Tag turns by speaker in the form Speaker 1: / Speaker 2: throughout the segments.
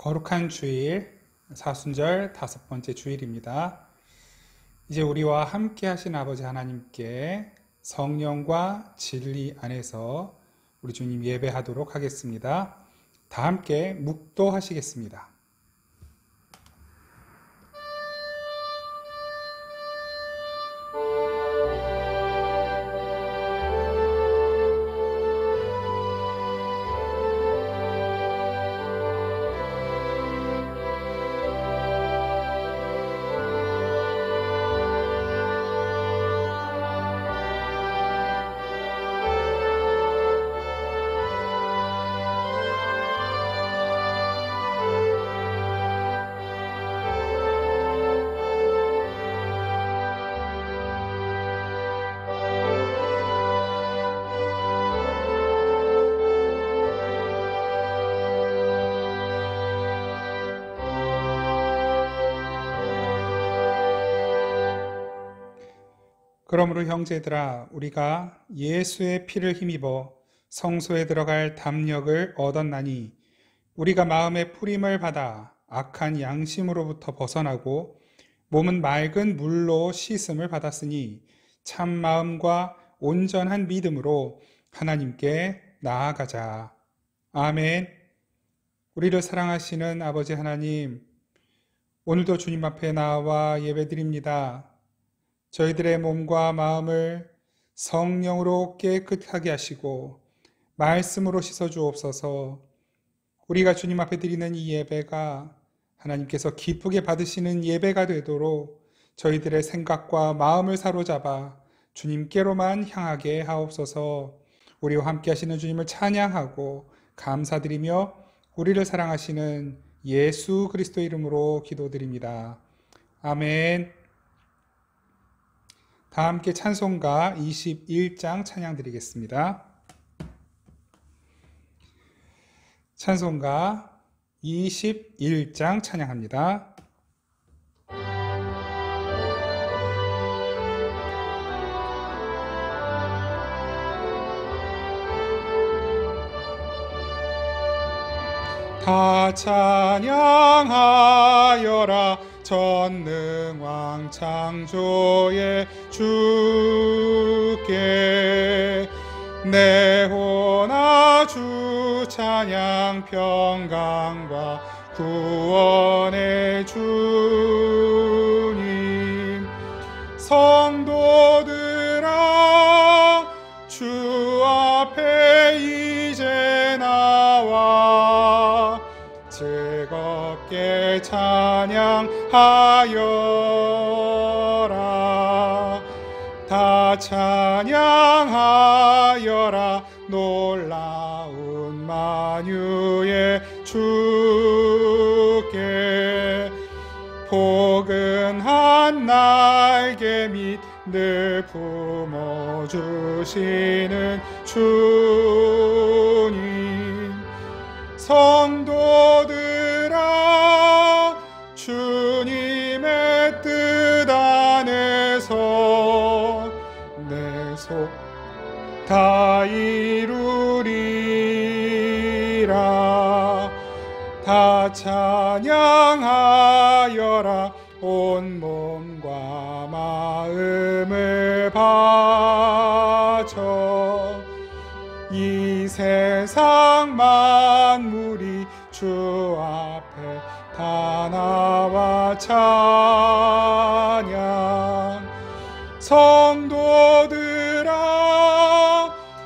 Speaker 1: 거룩한 주일, 사순절 5번째 주일입니다. 이제 우리와 함께 하신 아버지 하나님께 성령과 진리 안에서 우리 주님 예배하도록 하겠습니다. 다 함께 묵도하시겠습니다. 그러므로 형제들아, 우리가 예수의 피를 힘입어 성소에 들어갈 담력을 얻었나니 우리가 마음의 풀임을 받아 악한 양심으로부터 벗어나고 몸은 맑은 물로 씻음을 받았으니 참 마음과 온전한 믿음으로 하나님께 나아가자. 아멘. 우리를 사랑하시는 아버지 하나님, 오늘도 주님 앞에 나와 예배드립니다. 저희들의 몸과 마음을 성령으로 깨끗하게 하시고 말씀으로 씻어주옵소서. 우리가 주님 앞에 드리는 이 예배가 하나님께서 기쁘게 받으시는 예배가 되도록 저희들의 생각과 마음을 사로잡아 주님께로만 향하게 하옵소서. 우리와 함께 하시는 주님을 찬양하고 감사드리며 우리를 사랑하시는 예수 그리스도 이름으로 기도드립니다. 아멘. 다 함께 찬송가 21장 찬양 드리겠습니다. 찬송가 21장 찬양합니다. 다 찬양하여라 전능왕 창조의 주께 내 호나 주 찬양 평강과 구원의 주님 성도들아 주 앞에 이제 나와 즐겁게 찬양하여라. 다 찬양하여라. 놀라운 만유의 주께 포근한 날개 밑 늘 품어주시는 주님 성도들아 주님의 뜻 안에서 내 속 다 이루리라. 다 찬양하여라. 온 몸과 마음을 바쳐 이 세상 만물이 주 앞에 다 나와 찬양 성도들아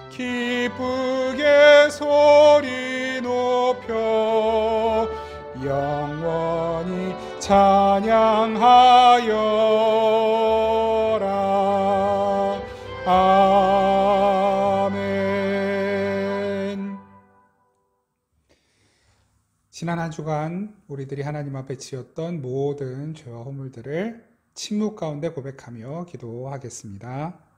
Speaker 1: 기쁘게 소리 높여 영원히 찬양하여라. 아멘. 지난 한 주간 우리들이 하나님 앞에 지었던 모든 죄와 허물들을 침묵 가운데 고백하며 기도하겠습니다.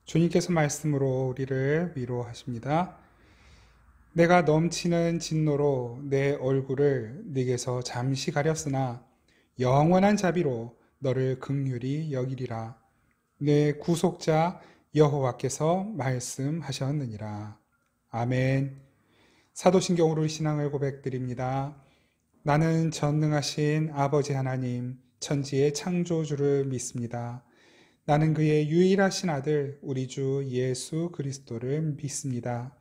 Speaker 1: 주님께서 말씀으로 우리를 위로하십니다. 내가 넘치는 진노로 내 얼굴을 네게서 잠시 가렸으나 영원한 자비로 너를 긍휼히 여기리라. 내 구속자 여호와께서 말씀하셨느니라. 아멘. 사도신경으로 신앙을 고백드립니다. 나는 전능하신 아버지 하나님, 천지의 창조주를 믿습니다. 나는 그의 유일하신 아들 우리 주 예수 그리스도를 믿습니다.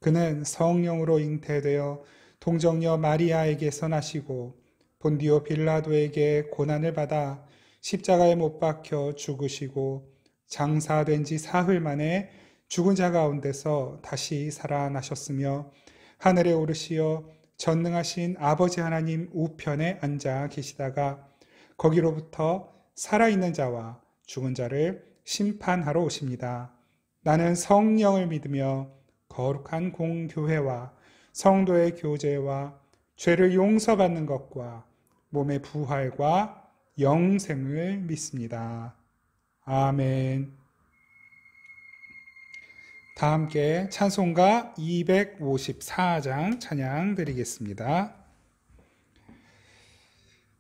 Speaker 1: 그는 성령으로 잉태되어 동정녀 마리아에게서 나시고 본디오 빌라도에게 고난을 받아 십자가에 못 박혀 죽으시고 장사된 지 사흘 만에 죽은 자 가운데서 다시 살아나셨으며 하늘에 오르시어 전능하신 아버지 하나님 우편에 앉아 계시다가 거기로부터 살아있는 자와 죽은 자를 심판하러 오십니다. 나는 성령을 믿으며 거룩한 공교회와 성도의 교제와 죄를 용서받는 것과 몸의 부활과 영생을 믿습니다. 아멘. 다 함께 찬송가 254장 찬양 드리겠습니다.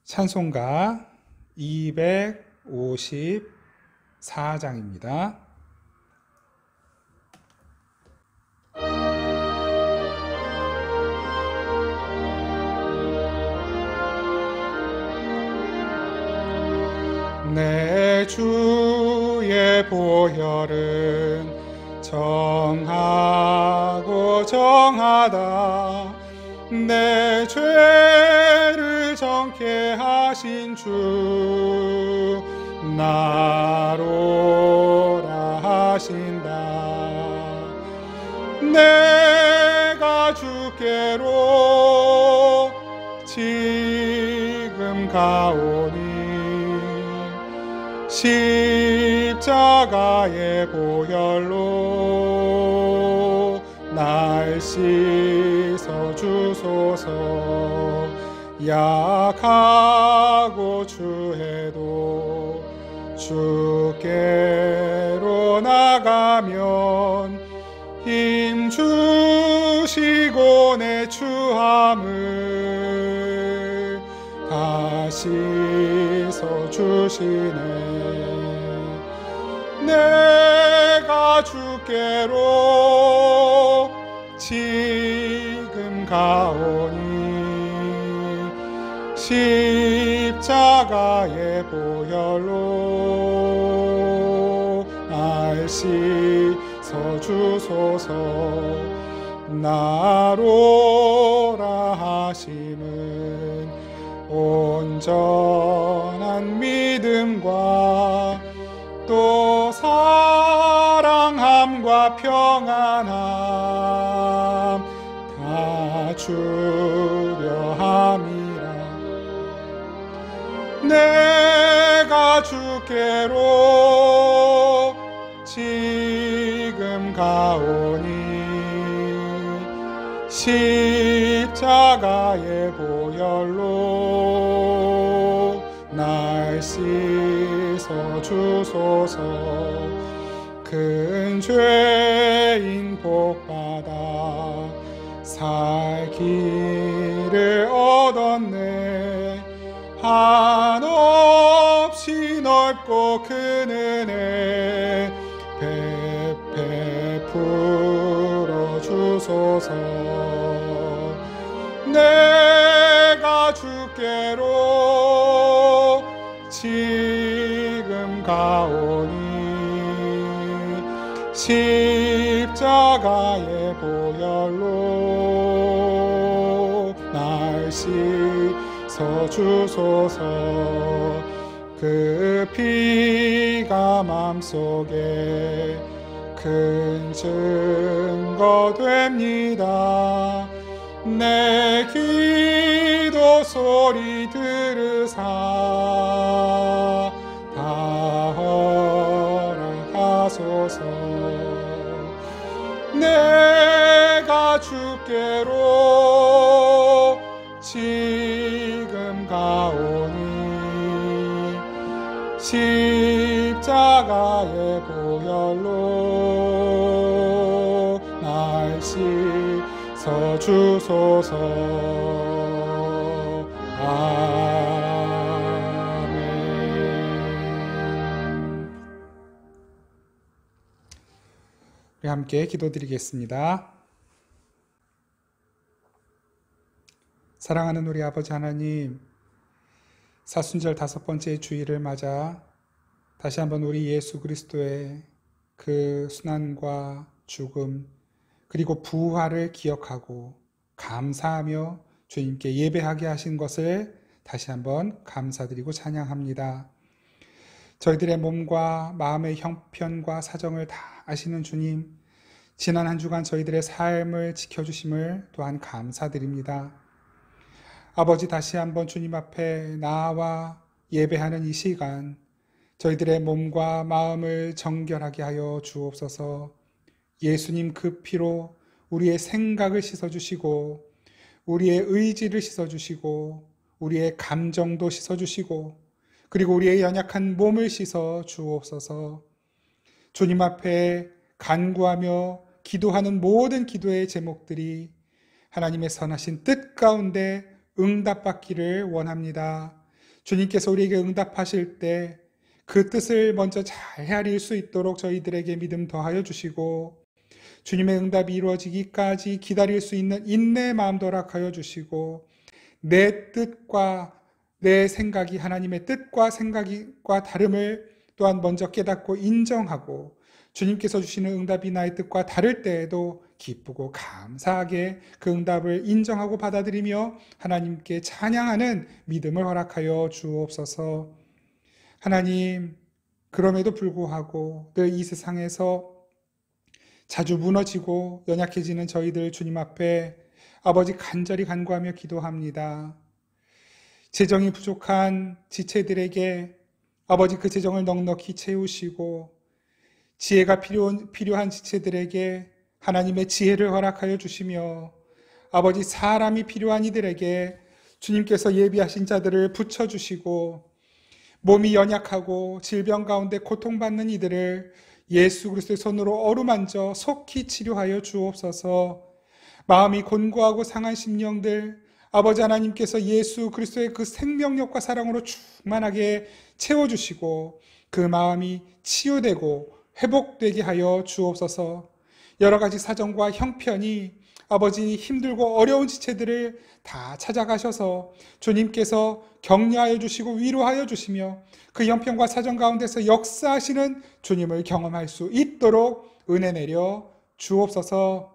Speaker 1: 찬송가 254장입니다. 내 주의 보혈은 정하고 정하다. 내 죄를 정케 하신 주 나로라 하신다. 내가 주께로 지금 가오니 십자가의 보혈로 날 씻어 주소서. 약하고 추해도 주께로 나가면 힘 주시고 내 추함을 다 씻어 주시네. 내가 주께로 지금 가오니 십자가의 보혈로 날 씻어 주소서. 나로라 하심은 온전한 믿음과 또 사랑함과 평안함 다 주려 함이라. 내가 주께로 지금 가오니 십자가의 보혈로 날 씻어 주소서. 큰 죄인 복받아 살 길을 얻었네. 한없이 넓고 큰 은혜 베풀어 주소서. 내가 주께로 지금 가오니 십자가의 보혈로 날 씻어 주소서. 그 피가 맘속에 큰 증거 됩니다. 내 기도 소리 들으사 다 허락하소서. 내가 주께로 지금 가오니 십자가의 보혈로 주소서. 아멘. 우리 함께 기도드리겠습니다. 사랑하는 우리 아버지 하나님, 사순절 5번째 주일을 맞아 다시 한번 우리 예수 그리스도의 그 순환과 죽음 그리고 부활을 기억하고 감사하며 주님께 예배하게 하신 것을 다시 한번 감사드리고 찬양합니다. 저희들의 몸과 마음의 형편과 사정을 다 아시는 주님, 지난 한 주간 저희들의 삶을 지켜주심을 또한 감사드립니다. 아버지, 다시 한번 주님 앞에 나와 예배하는 이 시간, 저희들의 몸과 마음을 정결하게 하여 주옵소서. 예수님 그 피로 우리의 생각을 씻어주시고 우리의 의지를 씻어주시고 우리의 감정도 씻어주시고 그리고 우리의 연약한 몸을 씻어 주옵소서. 주님 앞에 간구하며 기도하는 모든 기도의 제목들이 하나님의 선하신 뜻 가운데 응답받기를 원합니다. 주님께서 우리에게 응답하실 때 그 뜻을 먼저 잘 헤아릴 수 있도록 저희들에게 믿음 더하여 주시고 주님의 응답이 이루어지기까지 기다릴 수 있는 인내의 마음도 허락하여 주시고 내 뜻과 내 생각이 하나님의 뜻과 생각과 다름을 또한 먼저 깨닫고 인정하고 주님께서 주시는 응답이 나의 뜻과 다를 때에도 기쁘고 감사하게 그 응답을 인정하고 받아들이며 하나님께 찬양하는 믿음을 허락하여 주옵소서. 하나님, 그럼에도 불구하고 늘 이 세상에서 자주 무너지고 연약해지는 저희들 주님 앞에 아버지 간절히 간구하며 기도합니다. 재정이 부족한 지체들에게 아버지 그 재정을 넉넉히 채우시고 지혜가 필요한 지체들에게 하나님의 지혜를 허락하여 주시며 아버지 사람이 필요한 이들에게 주님께서 예비하신 자들을 붙여주시고 몸이 연약하고 질병 가운데 고통받는 이들을 예수 그리스도의 손으로 어루만져 속히 치료하여 주옵소서. 마음이 곤고하고 상한 심령들 아버지 하나님께서 예수 그리스도의 그 생명력과 사랑으로 충만하게 채워주시고 그 마음이 치유되고 회복되게 하여 주옵소서. 여러 가지 사정과 형편이 아버지 힘들고 어려운 지체들을 다 찾아가셔서 주님께서 격려하여 주시고 위로하여 주시며 그 형편과 사정 가운데서 역사하시는 주님을 경험할 수 있도록 은혜 내려 주옵소서.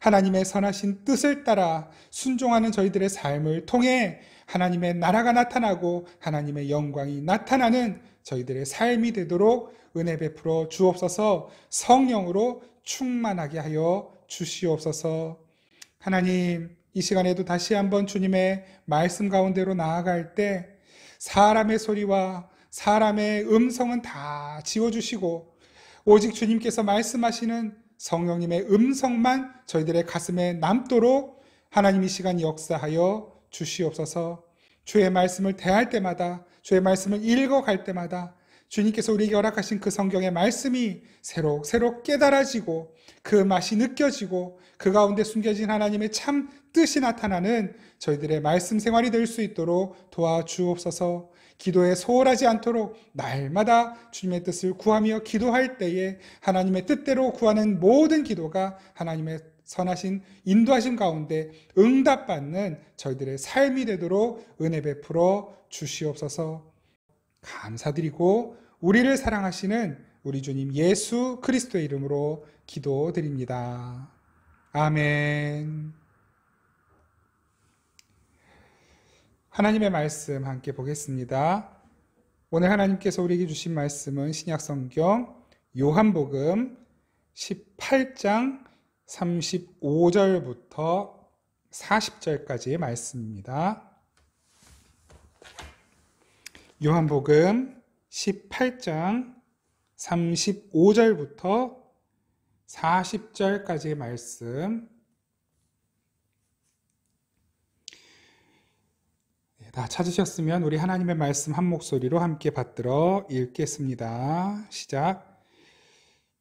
Speaker 1: 하나님의 선하신 뜻을 따라 순종하는 저희들의 삶을 통해 하나님의 나라가 나타나고 하나님의 영광이 나타나는 저희들의 삶이 되도록 은혜 베풀어 주옵소서. 성령으로 충만하게 하여 주시옵소서. 하나님, 이 시간에도 다시 한번 주님의 말씀 가운데로 나아갈 때 사람의 소리와 사람의 음성은 다 지워주시고 오직 주님께서 말씀하시는 성령님의 음성만 저희들의 가슴에 남도록 하나님 이 시간 역사하여 주시옵소서. 주의 말씀을 대할 때마다, 주의 말씀을 읽어갈 때마다 주님께서 우리에게 허락하신 그 성경의 말씀이 새록 깨달아지고 그 맛이 느껴지고 그 가운데 숨겨진 하나님의 참 뜻이 나타나는 저희들의 말씀 생활이 될 수 있도록 도와주옵소서. 기도에 소홀하지 않도록 날마다 주님의 뜻을 구하며 기도할 때에 하나님의 뜻대로 구하는 모든 기도가 하나님의 선하신 인도하심 가운데 응답받는 저희들의 삶이 되도록 은혜 베풀어 주시옵소서. 감사드리고 우리를 사랑하시는 우리 주님 예수 그리스도의 이름으로 기도드립니다. 아멘. 하나님의 말씀 함께 보겠습니다. 오늘 하나님께서 우리에게 주신 말씀은 신약성경 요한복음 18장 35절부터 40절까지의 말씀입니다. 요한복음 18장 35절부터 40절까지의 말씀, 다 찾으셨으면 우리 하나님의 말씀 한 목소리로 함께 받들어 읽겠습니다. 시작.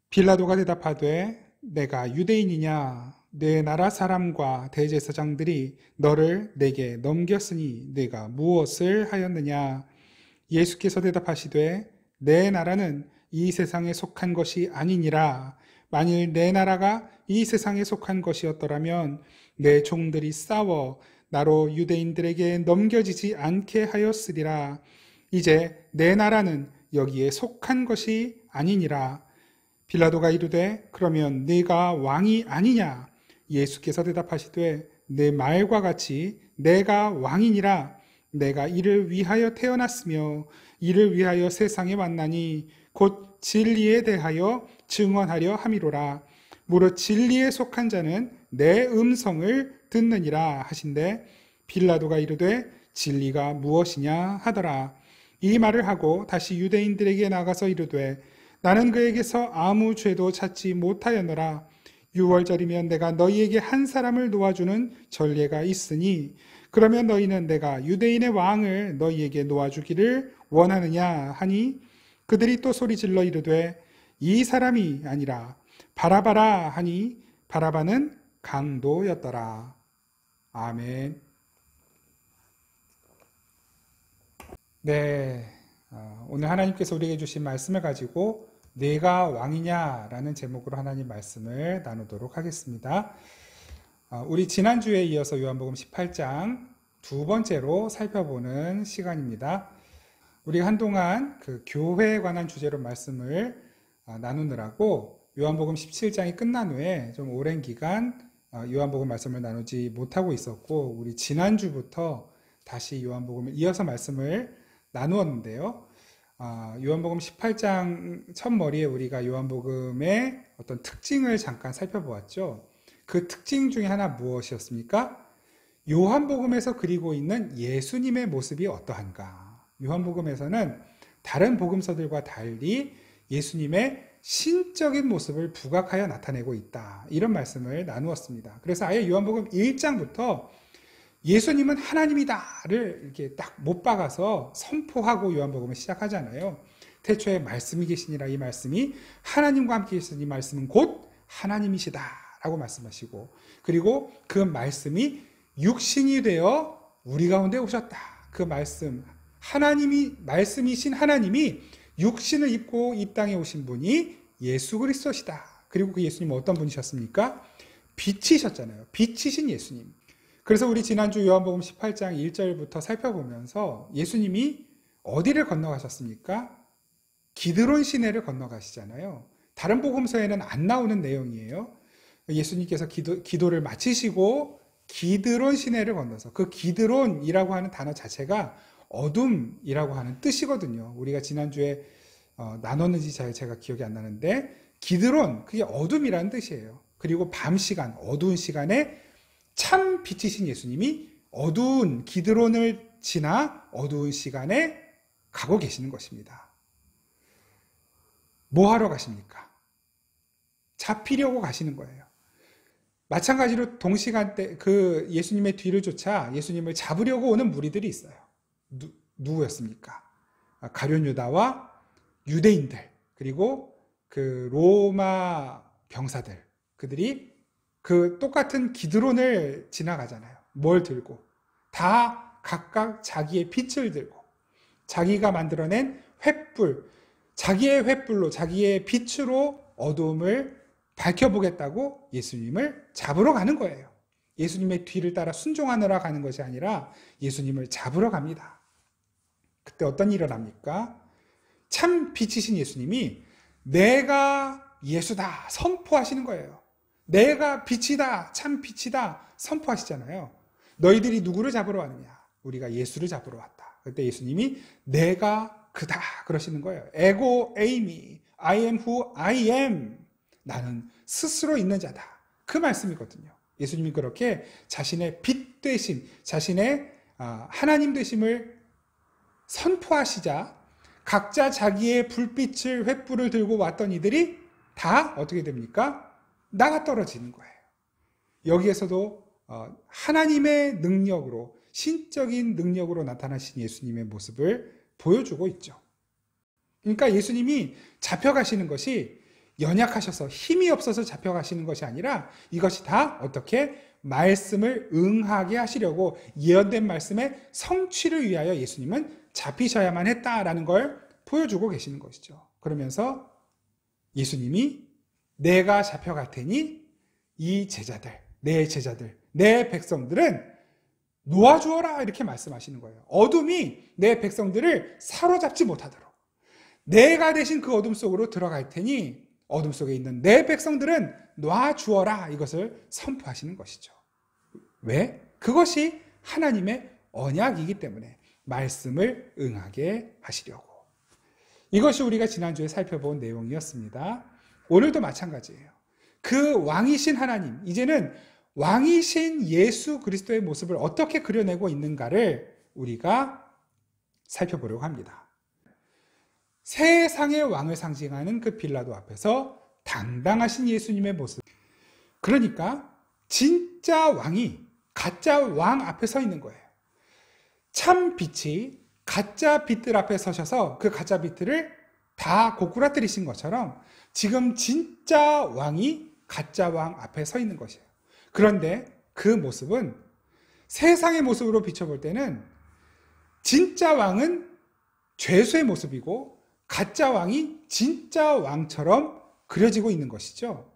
Speaker 1: 빌라도가 대답하되 내가 유대인이냐? 내 나라 사람과 대제사장들이 너를 내게 넘겼으니 네가 무엇을 하였느냐? 예수께서 대답하시되 내 나라는 이 세상에 속한 것이 아니니라. 만일 내 나라가 이 세상에 속한 것이었더라면 내 종들이 싸워 나로 유대인들에게 넘겨지지 않게 하였으리라. 이제 내 나라는 여기에 속한 것이 아니니라. 빌라도가 이르되 그러면 네가 왕이 아니냐? 예수께서 대답하시되 내 말과 같이 내가 왕이니라. 내가 이를 위하여 태어났으며 이를 위하여 세상에 왔나니 곧 진리에 대하여 증언하려 함이로라. 무릇 진리에 속한 자는 내 음성을 듣느니라 하신대 빌라도가 이르되 진리가 무엇이냐 하더라. 이 말을 하고 다시 유대인들에게 나가서 이르되 나는 그에게서 아무 죄도 찾지 못하였노라. 6월절이면 내가 너희에게 한 사람을 놓아주는 전례가 있으니 그러면 너희는 내가 유대인의 왕을 너희에게 놓아주기를 원하느냐 하니 그들이 또 소리질러 이르되 이 사람이 아니라 바라바라 하니 바라바는 강도였더라. 아멘. 네, 오늘 하나님께서 우리에게 주신 말씀을 가지고 내가 왕이냐라는 제목으로 하나님 말씀을 나누도록 하겠습니다. 우리 지난주에 이어서 요한복음 18장 두 번째로 살펴보는 시간입니다. 우리가 한동안 그 교회에 관한 주제로 말씀을 나누느라고 요한복음 17장이 끝난 후에 좀 오랜 기간 요한복음 말씀을 나누지 못하고 있었고 우리 지난주부터 다시 요한복음을 이어서 말씀을 나누었는데요. 요한복음 18장 첫머리에 우리가 요한복음의 어떤 특징을 잠깐 살펴보았죠. 그 특징 중에 하나 무엇이었습니까? 요한복음에서 그리고 있는 예수님의 모습이 어떠한가? 요한복음에서는 다른 복음서들과 달리 예수님의 신적인 모습을 부각하여 나타내고 있다. 이런 말씀을 나누었습니다. 그래서 아예 요한복음 1장부터 예수님은 하나님이다를 이렇게 딱 못 박아서 선포하고 요한복음을 시작하잖아요. 태초에 말씀이 계시니라 이 말씀이 하나님과 함께 계시니 이 말씀은 곧 하나님이시다라고 말씀하시고 그리고 그 말씀이 육신이 되어 우리 가운데 오셨다. 그 말씀 하나님이 말씀이신 하나님이 육신을 입고 이 땅에 오신 분이 예수 그리스도시다. 그리고 그 예수님은 어떤 분이셨습니까? 빛이셨잖아요. 빛이신 예수님. 그래서 우리 지난주 요한복음 18장 1절부터 살펴보면서 예수님이 어디를 건너가셨습니까? 기드론 시내를 건너가시잖아요. 다른 복음서에는 안 나오는 내용이에요. 예수님께서 기도를 마치시고 기드론 시내를 건너서 그 기드론이라고 하는 단어 자체가 어둠이라고 하는 뜻이거든요. 우리가 지난주에 나눴는지 제가 기억이 안 나는데 기드론 그게 어둠이라는 뜻이에요. 그리고 밤 시간 어두운 시간에 참 빛이신 예수님이 어두운 기드론을 지나 어두운 시간에 가고 계시는 것입니다. 뭐 하러 가십니까? 잡히려고 가시는 거예요. 마찬가지로 동시간대 그 예수님의 뒤를 쫓아 예수님을 잡으려고 오는 무리들이 있어요. 누구였습니까? 가룟 유다와 유대인들 그리고 그 로마 병사들 그들이 그 똑같은 기드론을 지나가잖아요. 뭘 들고? 다 각각 자기의 빛을 들고 자기가 만들어낸 횃불, 자기의 횃불로 자기의 빛으로 어두움을 밝혀보겠다고 예수님을 잡으러 가는 거예요. 예수님의 뒤를 따라 순종하느라 가는 것이 아니라 예수님을 잡으러 갑니다. 그때 어떤 일을 합니까? 참 빛이신 예수님이 내가 예수다 선포하시는 거예요. 내가 빛이다, 참 빛이다 선포하시잖아요. 너희들이 누구를 잡으러 왔느냐? 우리가 예수를 잡으러 왔다. 그때 예수님이 내가 그다 그러시는 거예요. 에고 에이미, I am who I am. 나는 스스로 있는 자다. 그 말씀이거든요. 예수님이 그렇게 자신의 빛 되심, 자신의 하나님 되심을 선포하시자 각자 자기의 불빛을 횃불을 들고 왔던 이들이 다 어떻게 됩니까? 나가 떨어지는 거예요. 여기에서도 하나님의 능력으로 신적인 능력으로 나타나신 예수님의 모습을 보여주고 있죠. 그러니까 예수님이 잡혀가시는 것이 연약하셔서 힘이 없어서 잡혀가시는 것이 아니라 이것이 다 어떻게 말씀을 응하게 하시려고 예언된 말씀의 성취를 위하여 예수님은 잡히셔야만 했다라는 걸 보여주고 계시는 것이죠. 그러면서 예수님이 내가 잡혀갈 테니 이 제자들, 내 백성들은 놓아주어라 이렇게 말씀하시는 거예요. 어둠이 내 백성들을 사로잡지 못하도록 내가 대신 그 어둠 속으로 들어갈 테니 어둠 속에 있는 내 백성들은 놔주어라 이것을 선포하시는 것이죠. 왜? 그것이 하나님의 언약이기 때문에 말씀을 응하게 하시려고. 이것이 우리가 지난주에 살펴본 내용이었습니다. 오늘도 마찬가지예요. 그 왕이신 하나님, 이제는 왕이신 예수 그리스도의 모습을 어떻게 그려내고 있는가를 우리가 살펴보려고 합니다. 세상의 왕을 상징하는 그 빌라도 앞에서 당당하신 예수님의 모습. 그러니까 진짜 왕이 가짜 왕 앞에 서 있는 거예요. 참 빛이 가짜 빛들 앞에 서셔서 그 가짜 빛들을 다 고꾸라뜨리신 것처럼 지금 진짜 왕이 가짜 왕 앞에 서 있는 것이에요. 그런데 그 모습은 세상의 모습으로 비춰볼 때는 진짜 왕은 죄수의 모습이고 가짜 왕이 진짜 왕처럼 그려지고 있는 것이죠.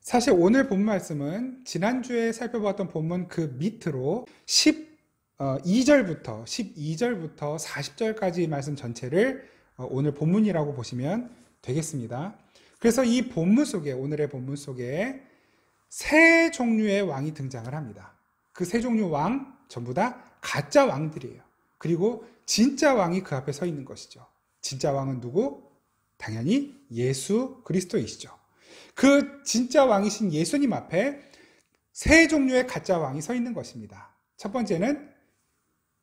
Speaker 1: 사실 오늘 본 말씀은 지난주에 살펴봤던 본문 그 밑으로 12절부터 40절까지 말씀 전체를 오늘 본문이라고 보시면 되겠습니다. 그래서 이 본문 속에, 오늘의 본문 속에 세 종류의 왕이 등장을 합니다. 그 세 종류 왕 전부 다 가짜 왕들이에요. 그리고 진짜 왕이 그 앞에 서 있는 것이죠. 진짜 왕은 누구? 당연히 예수 그리스도이시죠. 그 진짜 왕이신 예수님 앞에 세 종류의 가짜 왕이 서 있는 것입니다. 첫 번째는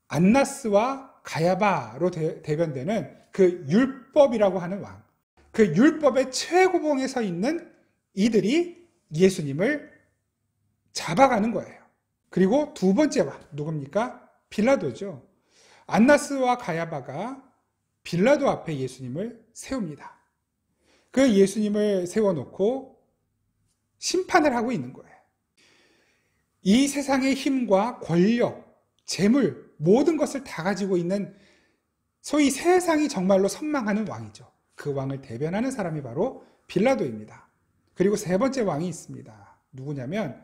Speaker 1: 안나스와 가야바로 대변되는 그 율법이라고 하는 왕. 그 율법의 최고봉에 서 있는 이들이 예수님을 잡아가는 거예요. 그리고 두 번째 왕, 누굽니까? 빌라도죠. 안나스와 가야바가 빌라도 앞에 예수님을 세웁니다. 그 예수님을 세워놓고 심판을 하고 있는 거예요. 이 세상의 힘과 권력, 재물, 모든 것을 다 가지고 있는 소위 세상이 정말로 선망하는 왕이죠. 그 왕을 대변하는 사람이 바로 빌라도입니다. 그리고 세 번째 왕이 있습니다. 누구냐면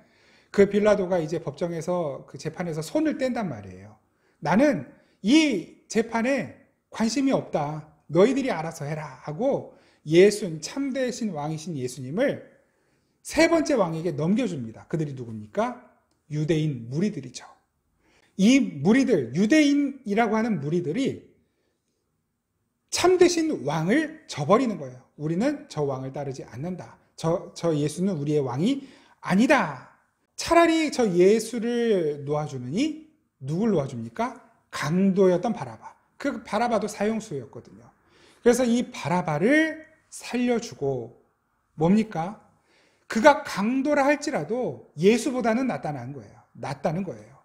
Speaker 1: 그 빌라도가 이제 법정에서 그 재판에서 손을 뗀단 말이에요. 나는 이 재판에 관심이 없다. 너희들이 알아서 해라 하고 참되신 왕이신 예수님을 세 번째 왕에게 넘겨줍니다. 그들이 누굽니까? 유대인 무리들이죠. 이 무리들, 유대인이라고 하는 무리들이 참되신 왕을 저버리는 거예요. 우리는 저 왕을 따르지 않는다. 저 예수는 우리의 왕이 아니다. 차라리 저 예수를 놓아주느니 누굴 놓아줍니까? 강도였던 바라바. 그 바라바도 사형수였거든요. 그래서 이 바라바를 살려주고 뭡니까? 그가 강도라 할지라도 예수보다는 낫다는 거예요.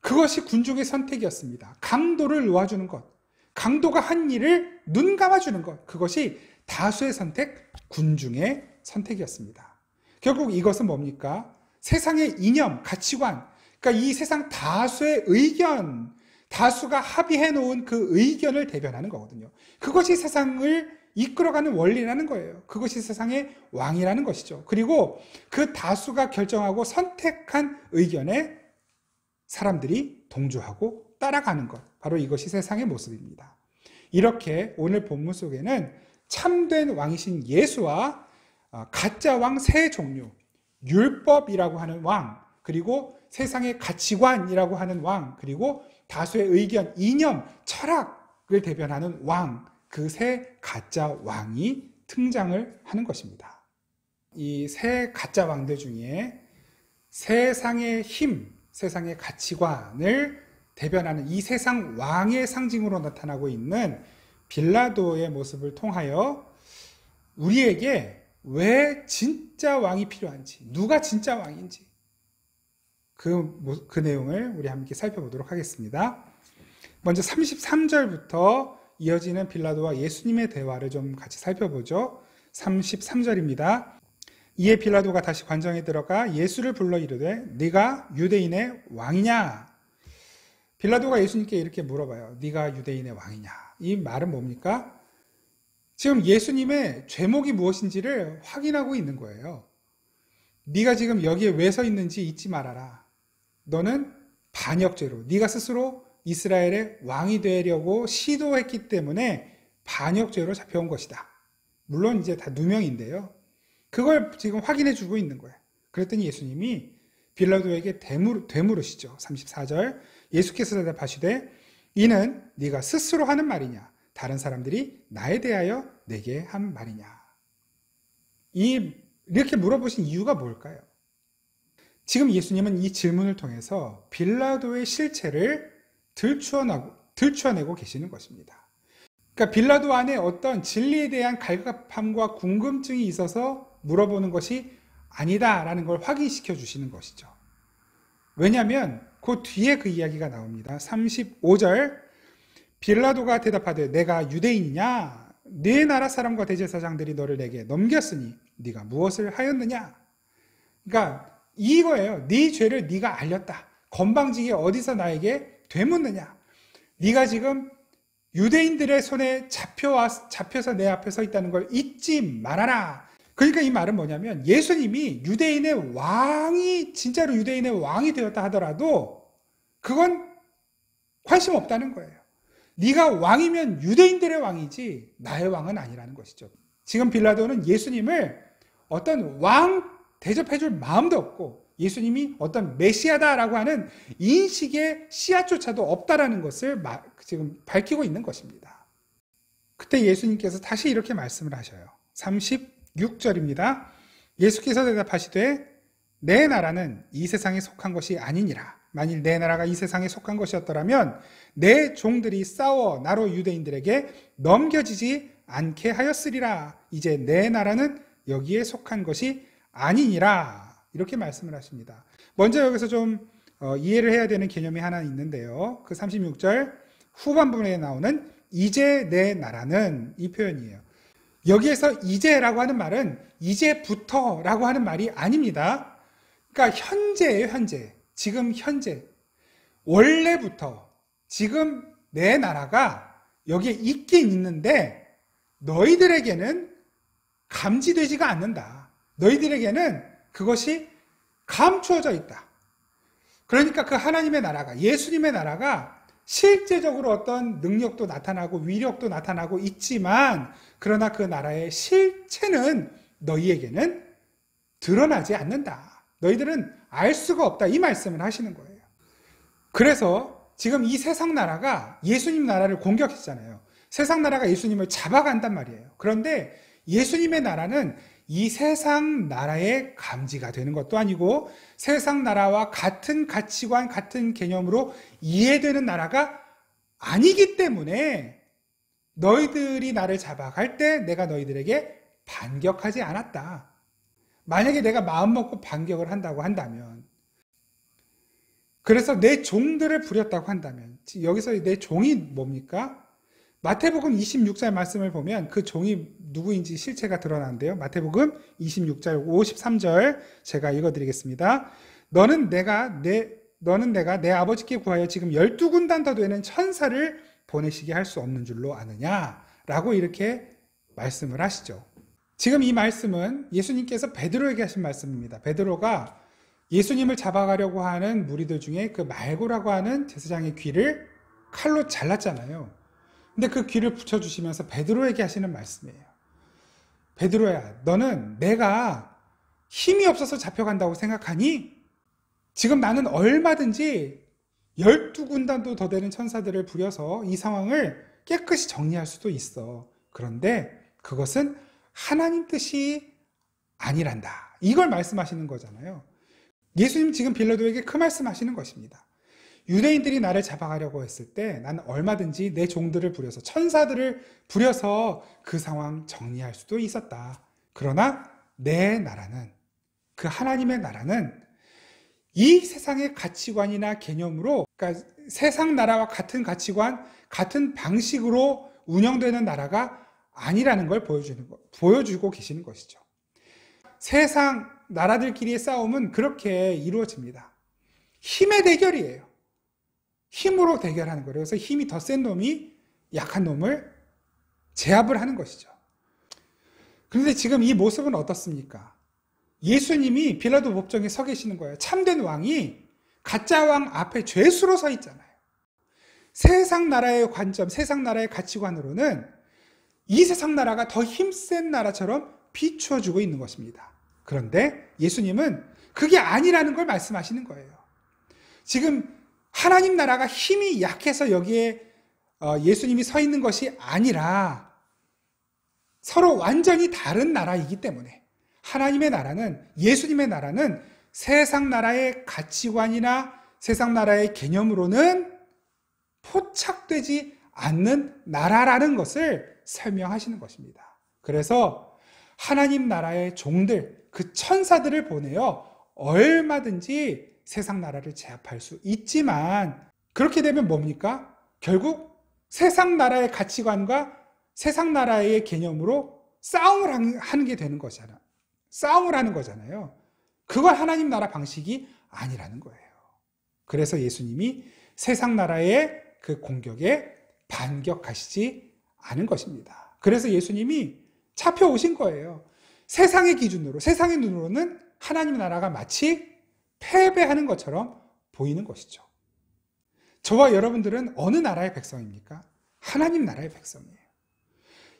Speaker 1: 그것이 군중의 선택이었습니다. 강도를 놓아주는 것, 강도가 한 일을 눈 감아주는 것, 그것이 다수의 선택, 군중의 선택이었습니다. 결국 이것은 뭡니까? 세상의 이념, 가치관, 그러니까 이 세상 다수의 의견, 다수가 합의해 놓은 그 의견을 대변하는 거거든요. 그것이 세상을 이끌어가는 원리라는 거예요. 그것이 세상의 왕이라는 것이죠. 그리고 그 다수가 결정하고 선택한 의견에 사람들이 동조하고 따라가는 것, 바로 이것이 세상의 모습입니다. 이렇게 오늘 본문 속에는 참된 왕이신 예수와 가짜 왕 세 종류, 율법이라고 하는 왕, 그리고 세상의 가치관이라고 하는 왕, 그리고 다수의 의견, 이념, 철학을 대변하는 왕, 그 세 가짜 왕이 등장을 하는 것입니다. 이 세 가짜 왕들 중에 세상의 힘, 세상의 가치관을 대변하는 이 세상 왕의 상징으로 나타나고 있는 빌라도의 모습을 통하여 우리에게 왜 진짜 왕이 필요한지, 누가 진짜 왕인지 그 내용을 우리 함께 살펴보도록 하겠습니다. 먼저 33절부터 이어지는 빌라도와 예수님의 대화를 좀 같이 살펴보죠. 33절입니다. 이에 빌라도가 다시 관정에 들어가 예수를 불러 이르되 네가 유대인의 왕이냐? 빌라도가 예수님께 이렇게 물어봐요. 네가 유대인의 왕이냐? 이 말은 뭡니까? 지금 예수님의 죄목이 무엇인지를 확인하고 있는 거예요. 네가 지금 여기에 왜 서 있는지 잊지 말아라. 너는 반역죄로, 네가 스스로 이스라엘의 왕이 되려고 시도했기 때문에 반역죄로 잡혀온 것이다. 물론 이제 다 누명인데요. 그걸 지금 확인해 주고 있는 거예요. 그랬더니 예수님이 빌라도에게 되물으시죠. 34절. 예수께서 대답하시되 이는 네가 스스로 하는 말이냐? 다른 사람들이 나에 대하여 내게 한 말이냐? 이렇게 물어보신 이유가 뭘까요? 지금 예수님은 이 질문을 통해서 빌라도의 실체를 들추어내고 계시는 것입니다. 그러니까 빌라도 안에 어떤 진리에 대한 갈급함과 궁금증이 있어서 물어보는 것이 아니다라는 걸 확인시켜 주시는 것이죠. 왜냐하면 그 뒤에 그 이야기가 나옵니다. 35절. 빌라도가 대답하되 내가 유대인이냐? 네 나라 사람과 대제사장들이 너를 내게 넘겼으니 네가 무엇을 하였느냐? 그러니까 이거예요. 네 죄를 네가 알렸다. 건방지게 어디서 나에게 되묻느냐? 네가 지금 유대인들의 손에 잡혀서 내 앞에 서 있다는 걸 잊지 말아라. 그러니까 이 말은 뭐냐면 예수님이 유대인의 왕이 진짜로 유대인의 왕이 되었다 하더라도 그건 관심 없다는 거예요. 네가 왕이면 유대인들의 왕이지 나의 왕은 아니라는 것이죠. 지금 빌라도는 예수님을 어떤 왕 대접해줄 마음도 없고 예수님이 어떤 메시아다라고 하는 인식의 씨앗조차도 없다라는 것을 지금 밝히고 있는 것입니다. 그때 예수님께서 다시 이렇게 말씀을 하셔요. 36절입니다. 예수께서 대답하시되 내 나라는 이 세상에 속한 것이 아니니라. 만일 내 나라가 이 세상에 속한 것이었더라면 내 종들이 싸워 나로 유대인들에게 넘겨지지 않게 하였으리라. 이제 내 나라는 여기에 속한 것이 아니니라. 이렇게 말씀을 하십니다. 먼저 여기서 좀 이해를 해야 되는 개념이 하나 있는데요. 그 36절 후반부에 나오는 이제 내 나라는 이 표현이에요. 여기에서 이제라고 하는 말은 이제부터라고 하는 말이 아닙니다. 그러니까 현재예요, 현재. 지금 현재. 원래부터 지금 내 나라가 여기에 있긴 있는데 너희들에게는 감지되지가 않는다. 너희들에게는 그것이 감추어져 있다. 그러니까 그 하나님의 나라가, 예수님의 나라가 실제적으로 어떤 능력도 나타나고 위력도 나타나고 있지만 그러나 그 나라의 실체는 너희에게는 드러나지 않는다. 너희들은 알 수가 없다. 이 말씀을 하시는 거예요. 그래서 지금 이 세상 나라가 예수님 나라를 공격했잖아요. 세상 나라가 예수님을 잡아간단 말이에요. 그런데 예수님의 나라는 이 세상 나라의 감지가 되는 것도 아니고 세상 나라와 같은 가치관, 같은 개념으로 이해되는 나라가 아니기 때문에 너희들이 나를 잡아갈 때 내가 너희들에게 반격하지 않았다. 만약에 내가 마음먹고 반격을 한다고 한다면, 그래서 내 종들을 부렸다고 한다면, 여기서 내 종이 뭡니까? 마태복음 26절 말씀을 보면 그 종이 누구인지 실체가 드러나는데요. 마태복음 26절 53절 제가 읽어드리겠습니다. 너는 내가 내 아버지께 구하여 지금 12군단 더 되는 천사를 보내시게 할 수 없는 줄로 아느냐? 라고 이렇게 말씀을 하시죠. 지금 이 말씀은 예수님께서 베드로에게 하신 말씀입니다. 베드로가 예수님을 잡아가려고 하는 무리들 중에 그 말고라고 하는 제사장의 귀를 칼로 잘랐잖아요. 근데 그 귀를 붙여주시면서 베드로에게 하시는 말씀이에요. 베드로야, 너는 내가 힘이 없어서 잡혀간다고 생각하니? 지금 나는 얼마든지 12군단도 더 되는 천사들을 부려서 이 상황을 깨끗이 정리할 수도 있어. 그런데 그것은 하나님 뜻이 아니란다. 이걸 말씀하시는 거잖아요. 예수님 지금 빌라도에게 그 말씀하시는 것입니다. 유대인들이 나를 잡아가려고 했을 때 나는 얼마든지 내 종들을 부려서 천사들을 부려서 그 상황 정리할 수도 있었다. 그러나 내 나라는, 그 하나님의 나라는 이 세상의 가치관이나 개념으로, 그러니까 세상 나라와 같은 가치관, 같은 방식으로 운영되는 나라가 아니라는 걸 보여주고 계시는 것이죠. 세상 나라들끼리의 싸움은 그렇게 이루어집니다. 힘의 대결이에요. 힘으로 대결하는 거예요. 그래서 힘이 더 센 놈이 약한 놈을 제압을 하는 것이죠. 그런데 지금 이 모습은 어떻습니까? 예수님이 빌라도 법정에 서 계시는 거예요. 참된 왕이 가짜 왕 앞에 죄수로 서 있잖아요. 세상 나라의 관점, 세상 나라의 가치관으로는 이 세상 나라가 더 힘센 나라처럼 비추어주고 있는 것입니다. 그런데 예수님은 그게 아니라는 걸 말씀하시는 거예요. 지금 하나님 나라가 힘이 약해서 여기에 예수님이 서 있는 것이 아니라 서로 완전히 다른 나라이기 때문에 하나님의 나라는, 예수님의 나라는 세상 나라의 가치관이나 세상 나라의 개념으로는 포착되지 않는 나라라는 것을 설명하시는 것입니다. 그래서 하나님 나라의 종들, 그 천사들을 보내어 얼마든지 세상 나라를 제압할 수 있지만 그렇게 되면 뭡니까? 결국 세상 나라의 가치관과 세상 나라의 개념으로 싸움을 하는 게 되는 거잖아요. 싸움을 하는 거잖아요. 그건 하나님 나라 방식이 아니라는 거예요. 그래서 예수님이 세상 나라의 그 공격에 반격하시지 않은 것입니다. 그래서 예수님이 잡혀오신 거예요. 세상의 기준으로, 세상의 눈으로는 하나님 나라가 마치 패배하는 것처럼 보이는 것이죠. 저와 여러분들은 어느 나라의 백성입니까? 하나님 나라의 백성이에요.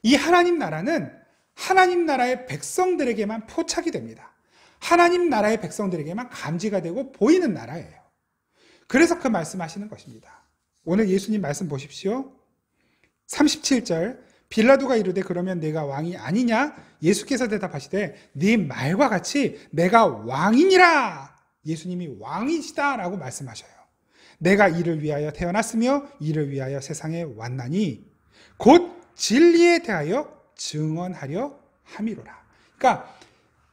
Speaker 1: 이 하나님 나라는 하나님 나라의 백성들에게만 포착이 됩니다. 하나님 나라의 백성들에게만 감지가 되고 보이는 나라예요. 그래서 그 말씀하시는 것입니다. 오늘 예수님 말씀 보십시오. 37절 빌라도가 이르되 그러면 내가 왕이 아니냐? 예수께서 대답하시되 네 말과 같이 내가 왕이니라. 예수님이 왕이시다 라고 말씀하셔요. 내가 이를 위하여 태어났으며 이를 위하여 세상에 왔나니 곧 진리에 대하여 증언하려 함이로라. 그러니까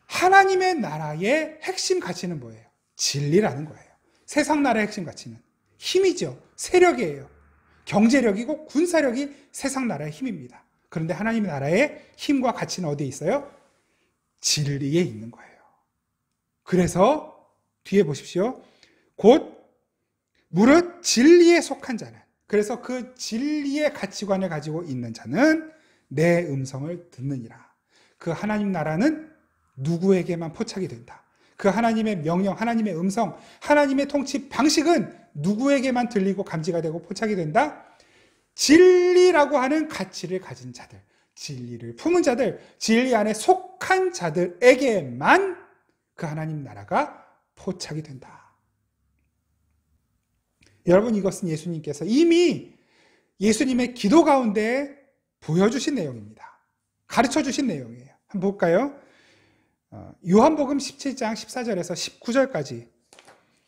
Speaker 1: 하나님의 나라의 핵심 가치는 뭐예요? 진리라는 거예요. 세상 나라의 핵심 가치는 힘이죠. 세력이에요. 경제력이고 군사력이 세상 나라의 힘입니다. 그런데 하나님의 나라의 힘과 가치는 어디에 있어요? 진리에 있는 거예요. 그래서 뒤에 보십시오. 곧 무릇 진리에 속한 자는, 그래서 그 진리의 가치관을 가지고 있는 자는 내 음성을 듣느니라. 그 하나님 나라는 누구에게만 포착이 된다. 그 하나님의 명령, 하나님의 음성, 하나님의 통치 방식은 누구에게만 들리고 감지가 되고 포착이 된다? 진리라고 하는 가치를 가진 자들, 진리를 품은 자들, 진리 안에 속한 자들에게만 그 하나님 나라가 포착이 된다. 여러분, 이것은 예수님께서 이미 예수님의 기도 가운데 보여주신 내용입니다. 가르쳐 주신 내용이에요. 한번 볼까요? 요한복음 17장 14절에서 19절까지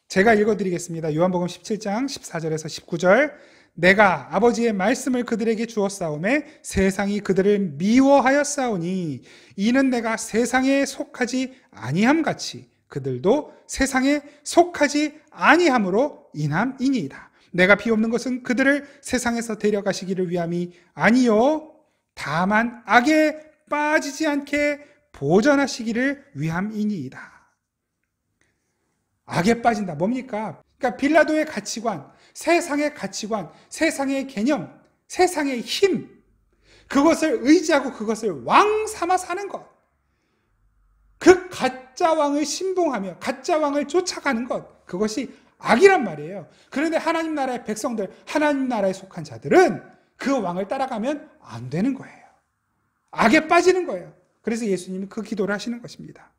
Speaker 1: 제가 읽어드리겠습니다. 요한복음 17장 14절에서 19절. 내가 아버지의 말씀을 그들에게 주었사오매 세상이 그들을 미워하였사오니 이는 내가 세상에 속하지 아니함같이 그들도 세상에 속하지 아니함으로 인함이니이다. 내가 비옵는 것은 그들을 세상에서 데려가시기를 위함이 아니요 다만 악에 빠지지 않게 보전하시기를 위함이니이다. 악에 빠진다. 뭡니까? 그러니까 빌라도의 가치관, 세상의 가치관, 세상의 개념, 세상의 힘, 그것을 의지하고 그것을 왕 삼아 사는 것. 그 가짜 왕을 신봉하며 가짜 왕을 쫓아가는 것. 그것이 악이란 말이에요. 그런데 하나님 나라의 백성들, 하나님 나라에 속한 자들은 그 왕을 따라가면 안 되는 거예요. 악에 빠지는 거예요. 그래서 예수님이 그 기도를 하시는 것입니다.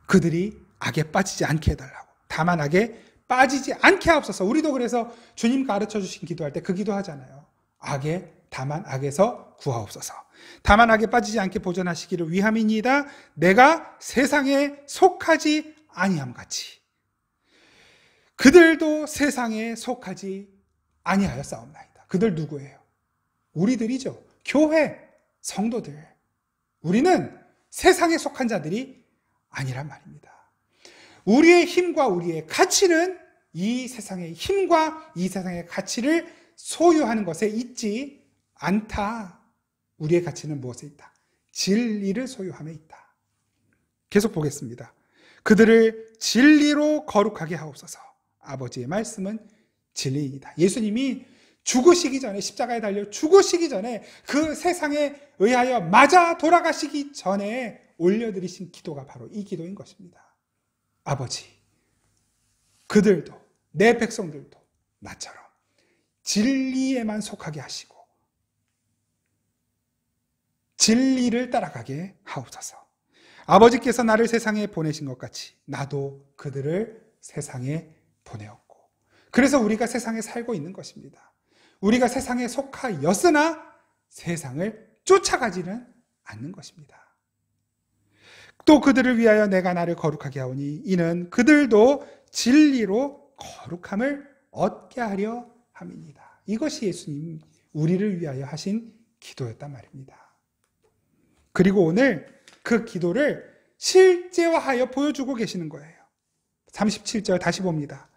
Speaker 1: 그들이 악에 빠지지 않게 해달라고. 다만 악에 빠지지 않게 하옵소서. 우리도 그래서 주님 가르쳐 주신 기도할 때 그 기도 하잖아요. 다만 악에서 구하옵소서. 다만 악에 빠지지 않게 보전하시기를 위함이니이다. 내가 세상에 속하지 아니함같이 그들도 세상에 속하지 아니하였사옵나이다. 그들 누구예요? 우리들이죠. 교회, 성도들. 우리는 세상에 속한 자들이 아니란 말입니다. 우리의 힘과 우리의 가치는 이 세상의 힘과 이 세상의 가치를 소유하는 것에 있지 않다. 우리의 가치는 무엇에 있다? 진리를 소유함에 있다. 계속 보겠습니다. 그들을 진리로 거룩하게 하옵소서. 아버지의 말씀은 진리이다. 예수님이 죽으시기 전에, 십자가에 달려 죽으시기 전에, 그 세상에 의하여 맞아 돌아가시기 전에 올려드리신 기도가 바로 이 기도인 것입니다. 아버지, 그들도, 내 백성들도 나처럼 진리에만 속하게 하시고 진리를 따라가게 하옵소서. 아버지께서 나를 세상에 보내신 것 같이 나도 그들을 세상에 보내었고, 그래서 우리가 세상에 살고 있는 것입니다. 우리가 세상에 속하였으나 세상을 쫓아가지는 않는 것입니다. 또 그들을 위하여 내가 나를 거룩하게 하오니 이는 그들도 진리로 거룩함을 얻게 하려 함이니이다. 이것이 예수님이 우리를 위하여 하신 기도였단 말입니다. 그리고 오늘 그 기도를 실제화하여 보여주고 계시는 거예요. 37절 다시 봅니다.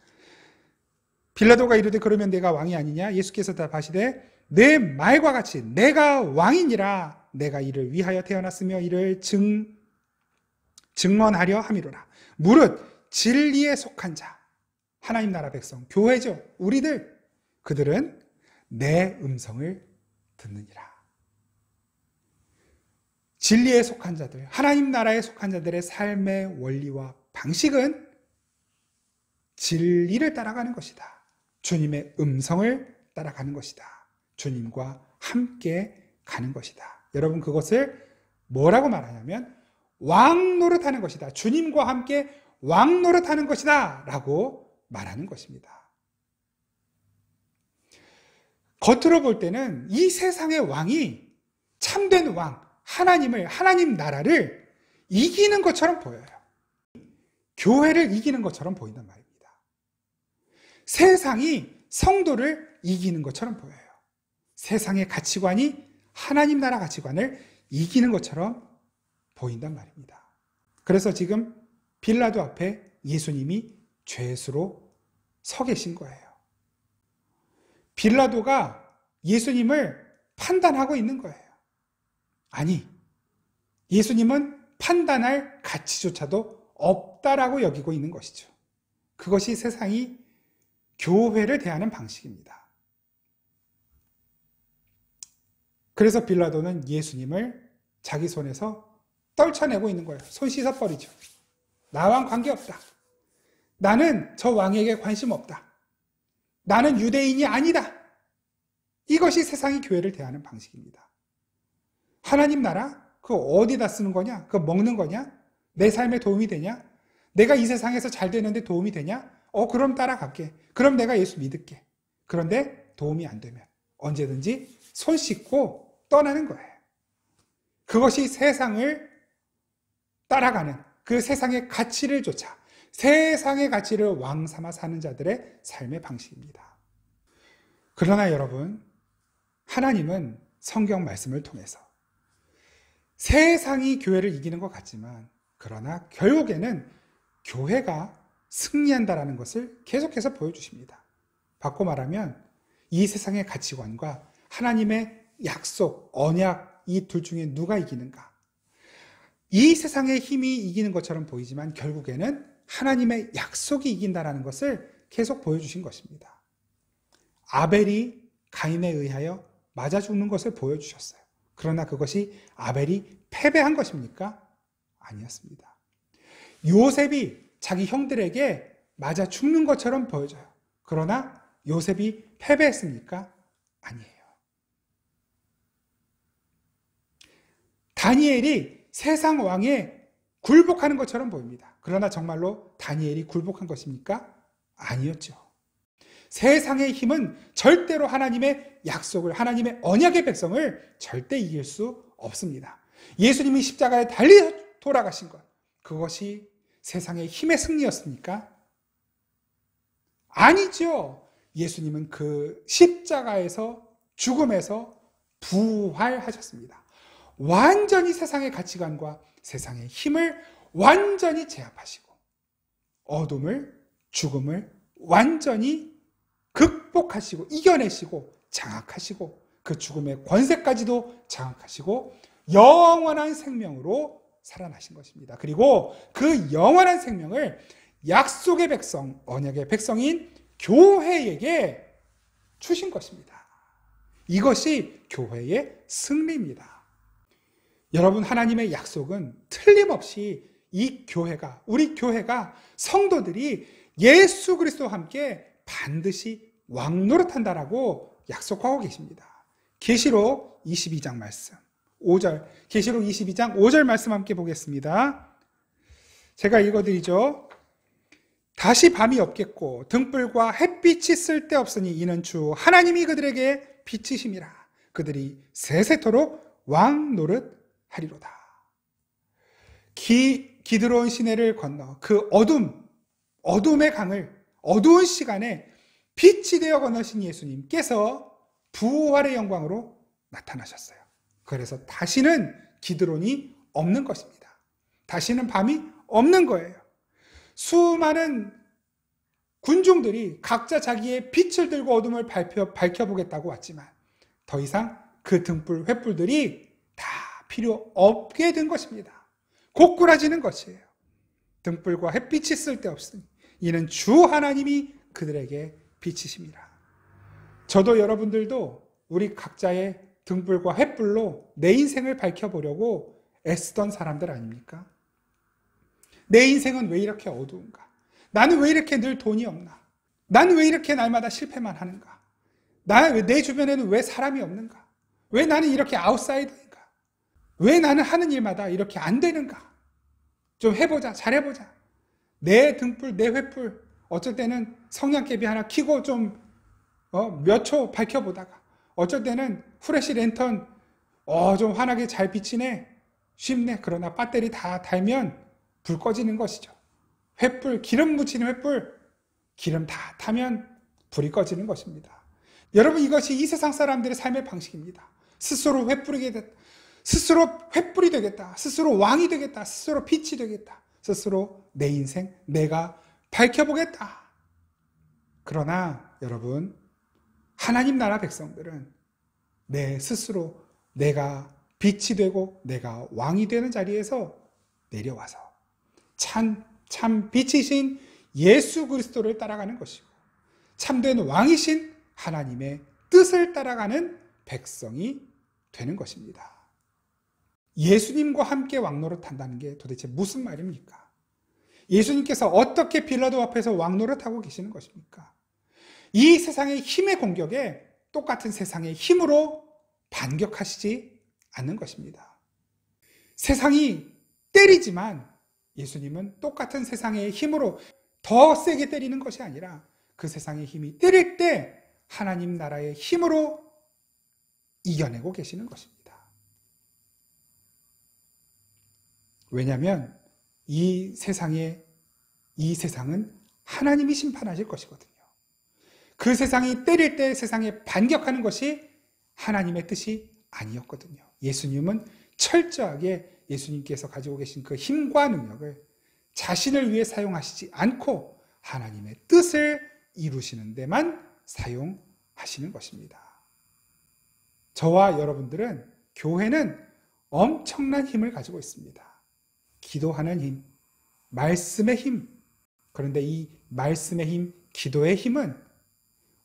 Speaker 1: 빌라도가 이르되 그러면 내가 왕이 아니냐? 예수께서 답하시되 내 말과 같이 내가 왕이니라. 내가 이를 위하여 태어났으며 이를 증언하려 함이로라. 무릇 진리에 속한 자, 하나님 나라 백성, 교회죠. 우리들, 그들은 내 음성을 듣느니라. 진리에 속한 자들, 하나님 나라에 속한 자들의 삶의 원리와 방식은 진리를 따라가는 것이다. 주님의 음성을 따라가는 것이다. 주님과 함께 가는 것이다. 여러분, 그것을 뭐라고 말하냐면 왕 노릇하는 것이다. 주님과 함께 왕 노릇하는 것이다 라고 말하는 것입니다. 겉으로 볼 때는 이 세상의 왕이 참된 왕, 하나님 나라를 이기는 것처럼 보여요. 교회를 이기는 것처럼 보인단 말입니다. 세상이 성도를 이기는 것처럼 보여요. 세상의 가치관이 하나님 나라 가치관을 이기는 것처럼 보인단 말입니다. 그래서 지금 빌라도 앞에 예수님이 죄수로 서 계신 거예요. 빌라도가 예수님을 판단하고 있는 거예요. 아니, 예수님은 판단할 가치조차도 없다라고 여기고 있는 것이죠. 그것이 세상이 교회를 대하는 방식입니다. 그래서 빌라도는 예수님을 자기 손에서 떨쳐내고 있는 거예요. 손 씻어버리죠. 나와 관계없다. 나는 저 왕에게 관심 없다. 나는 유대인이 아니다. 이것이 세상이 교회를 대하는 방식입니다. 하나님 나라? 그거 어디다 쓰는 거냐? 그거 먹는 거냐? 내 삶에 도움이 되냐? 내가 이 세상에서 잘 되는데 도움이 되냐? 그럼 따라갈게. 그럼 내가 예수 믿을게. 그런데 도움이 안 되면 언제든지 손 씻고 떠나는 거예요. 그것이 세상을 따라가는, 그 세상의 가치를 쫓아 세상의 가치를 왕 삼아 사는 자들의 삶의 방식입니다. 그러나 여러분, 하나님은 성경 말씀을 통해서 세상이 교회를 이기는 것 같지만, 그러나 결국에는 교회가 승리한다라는 것을 계속해서 보여주십니다. 바꿔 말하면 이 세상의 가치관과 하나님의 약속, 언약, 이 둘 중에 누가 이기는가? 이 세상의 힘이 이기는 것처럼 보이지만 결국에는 하나님의 약속이 이긴다라는 것을 계속 보여주신 것입니다. 아벨이 가인에 의하여 맞아 죽는 것을 보여주셨어요. 그러나 그것이 아벨이 패배한 것입니까? 아니었습니다. 요셉이 자기 형들에게 맞아 죽는 것처럼 보여져요. 그러나 요셉이 패배했습니까? 아니에요. 다니엘이 세상 왕에 굴복하는 것처럼 보입니다. 그러나 정말로 다니엘이 굴복한 것입니까? 아니었죠. 세상의 힘은 절대로 하나님의 약속을, 하나님의 언약의 백성을 절대 이길 수 없습니다. 예수님이 십자가에 달려 돌아가신 것, 그것이 세상의 힘의 승리였습니까? 아니죠. 예수님은 그 십자가에서, 죽음에서 부활하셨습니다. 완전히 세상의 가치관과 세상의 힘을 완전히 제압하시고 어둠을, 죽음을 완전히 극복하시고 이겨내시고 장악하시고 그 죽음의 권세까지도 장악하시고 영원한 생명으로 살아나신 것입니다. 그리고 그 영원한 생명을 약속의 백성, 언약의 백성인 교회에게 주신 것입니다. 이것이 교회의 승리입니다. 여러분, 하나님의 약속은 틀림없이 이 교회가, 우리 교회가, 성도들이 예수 그리스도와 함께 반드시 왕노릇한다라고 약속하고 계십니다. 계시록 22장 말씀 5절, 계시록 22장 5절 말씀 함께 보겠습니다. 제가 읽어드리죠. 다시 밤이 없겠고 등불과 햇빛이 쓸데없으니 이는 주 하나님이 그들에게 빛이심이라. 그들이 세세토록 왕노릇하리로다. 기드론 시내를 건너 그 어둠의 강을 어두운 시간에 빛이 되어 건너신 예수님께서 부활의 영광으로 나타나셨어요. 그래서 다시는 기드론이 없는 것입니다. 다시는 밤이 없는 거예요. 수많은 군중들이 각자 자기의 빛을 들고 어둠을 밝혀보겠다고 왔지만 더 이상 그 등불, 횃불들이 다 필요 없게 된 것입니다. 고꾸라지는 것이에요. 등불과 햇빛이 쓸데없으니 이는 주 하나님이 그들에게 빛이십니다. 저도 여러분들도 우리 각자의 등불과 횃불로 내 인생을 밝혀보려고 애쓰던 사람들 아닙니까? 내 인생은 왜 이렇게 어두운가? 나는 왜 이렇게 늘 돈이 없나? 나는 왜 이렇게 날마다 실패만 하는가? 내 주변에는 왜 사람이 없는가? 왜 나는 이렇게 아웃사이더인가? 왜 나는 하는 일마다 이렇게 안 되는가? 좀 해보자, 잘해보자. 내 등불, 내 횃불, 어쩔 때는 성냥개비 하나 켜고 좀 몇 초 밝혀보다가 어쩔 때는 후레쉬 랜턴 좀 환하게 잘 비치네, 쉽네. 그러나 배터리 다 달면 불 꺼지는 것이죠. 횃불, 기름 묻히는 횃불, 기름 다 타면 불이 꺼지는 것입니다. 여러분, 이것이 이 세상 사람들의 삶의 방식입니다. 스스로 횃불이 되겠다. 스스로 왕이 되겠다. 스스로 빛이 되겠다. 스스로 내 인생, 내가 밝혀보겠다. 그러나 여러분, 하나님 나라 백성들은 내 스스로 내가 빛이 되고 내가 왕이 되는 자리에서 내려와서 참 빛이신 예수 그리스도를 따라가는 것이고 참된 왕이신 하나님의 뜻을 따라가는 백성이 되는 것입니다. 예수님과 함께 왕노릇한다는 게 도대체 무슨 말입니까? 예수님께서 어떻게 빌라도 앞에서 왕노릇하고 계시는 것입니까? 이 세상의 힘의 공격에 똑같은 세상의 힘으로 반격하시지 않는 것입니다. 세상이 때리지만 예수님은 똑같은 세상의 힘으로 더 세게 때리는 것이 아니라 그 세상의 힘이 때릴 때 하나님 나라의 힘으로 이겨내고 계시는 것입니다. 왜냐하면 이 세상은 하나님이 심판하실 것이거든요. 그 세상이 때릴 때 세상에 반격하는 것이 하나님의 뜻이 아니었거든요. 예수님은 철저하게 예수님께서 가지고 계신 그 힘과 능력을 자신을 위해 사용하시지 않고 하나님의 뜻을 이루시는 데만 사용하시는 것입니다. 저와 여러분들은, 교회는 엄청난 힘을 가지고 있습니다. 기도하는 힘, 말씀의 힘. 그런데 이 말씀의 힘, 기도의 힘은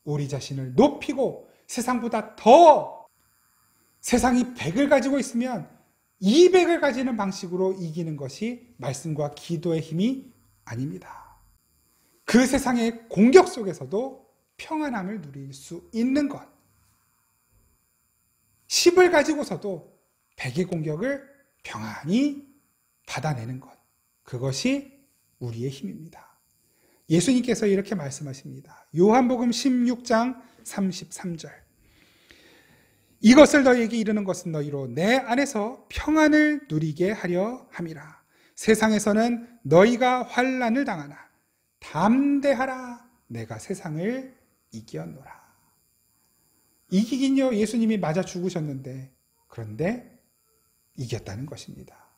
Speaker 1: 우리 자신을 높이고 세상보다 더, 세상이 100을 가지고 있으면 200을 가지는 방식으로 이기는 것이 말씀과 기도의 힘이 아닙니다. 그 세상의 공격 속에서도 평안함을 누릴 수 있는 것. 10을 가지고서도 100의 공격을 평안히 받아내는 것. 그것이 우리의 힘입니다. 예수님께서 이렇게 말씀하십니다. 요한복음 16장 33절. 이것을 너희에게 이르는 것은 너희로 내 안에서 평안을 누리게 하려 함이라. 세상에서는 너희가 환난을 당하나 담대하라. 내가 세상을 이겼노라. 이기긴요. 예수님이 맞아 죽으셨는데, 그런데 이겼다는 것입니다.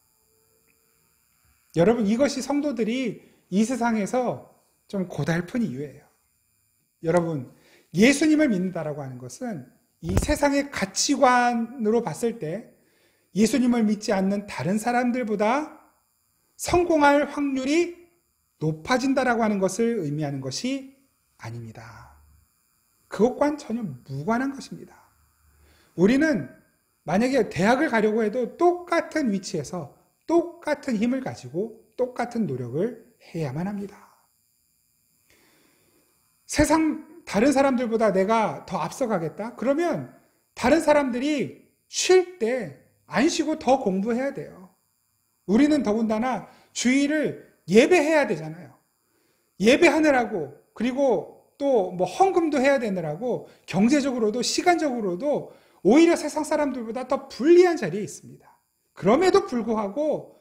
Speaker 1: 여러분, 이것이 성도들이 이 세상에서 좀 고달픈 이유예요. 여러분, 예수님을 믿는다라고 하는 것은 이 세상의 가치관으로 봤을 때 예수님을 믿지 않는 다른 사람들보다 성공할 확률이 높아진다라고 하는 것을 의미하는 것이 아닙니다. 그것과는 전혀 무관한 것입니다. 우리는 만약에 대학을 가려고 해도 똑같은 위치에서 똑같은 힘을 가지고 똑같은 노력을 해야만 합니다. 세상 다른 사람들보다 내가 더 앞서가겠다? 그러면 다른 사람들이 쉴 때 안 쉬고 더 공부해야 돼요. 우리는 더군다나 주일을 예배해야 되잖아요. 예배하느라고, 그리고 또 뭐 헌금도 해야 되느라고 경제적으로도 시간적으로도 오히려 세상 사람들보다 더 불리한 자리에 있습니다. 그럼에도 불구하고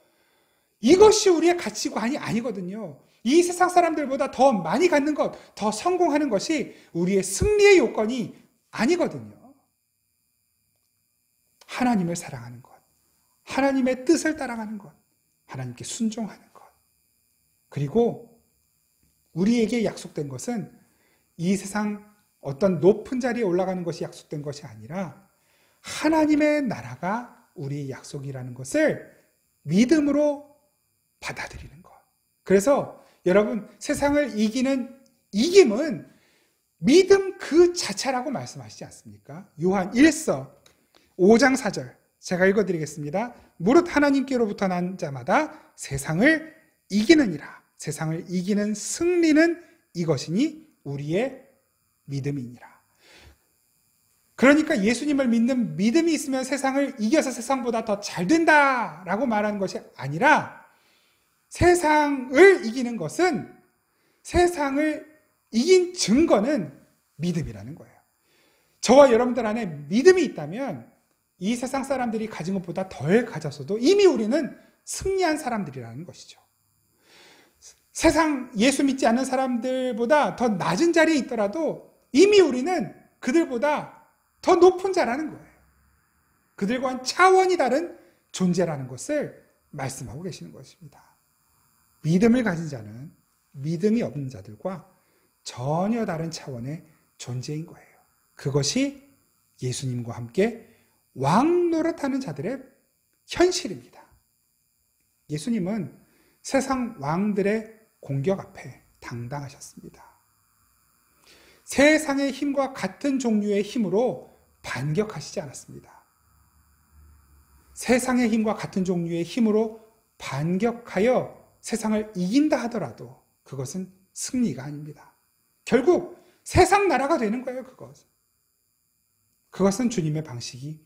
Speaker 1: 이것이 우리의 가치관이 아니거든요. 이 세상 사람들보다 더 많이 갖는 것, 더 성공하는 것이 우리의 승리의 요건이 아니거든요. 하나님을 사랑하는 것, 하나님의 뜻을 따라가는 것, 하나님께 순종하는 것, 그리고 우리에게 약속된 것은 이 세상 어떤 높은 자리에 올라가는 것이 약속된 것이 아니라 하나님의 나라가 우리의 약속이라는 것을 믿음으로 받아들이는 것. 그래서 여러분, 세상을 이기는 이김은 믿음 그 자체라고 말씀하시지 않습니까? 요한 1서 5장 4절 제가 읽어드리겠습니다. 무릇 하나님께로부터 난 자마다 세상을 이기느니라. 세상을 이기는 승리는 이것이니 우리의 믿음이니라. 그러니까 예수님을 믿는 믿음이 있으면 세상을 이겨서 세상보다 더 잘 된다라고 말하는 것이 아니라 세상을 이기는 것은 세상을 이긴 증거는 믿음이라는 거예요. 저와 여러분들 안에 믿음이 있다면 이 세상 사람들이 가진 것보다 덜 가졌어도 이미 우리는 승리한 사람들이라는 것이죠. 세상 예수 믿지 않는 사람들보다 더 낮은 자리에 있더라도 이미 우리는 그들보다 더 높은 자라는 거예요. 그들과는 차원이 다른 존재라는 것을 말씀하고 계시는 것입니다. 믿음을 가진 자는 믿음이 없는 자들과 전혀 다른 차원의 존재인 거예요. 그것이 예수님과 함께 왕 노릇하는 자들의 현실입니다. 예수님은 세상 왕들의 공격 앞에 당당하셨습니다. 세상의 힘과 같은 종류의 힘으로 반격하시지 않았습니다. 세상의 힘과 같은 종류의 힘으로 반격하여 세상을 이긴다 하더라도 그것은 승리가 아닙니다. 결국 세상 나라가 되는 거예요, 그것은. 그것은 주님의 방식이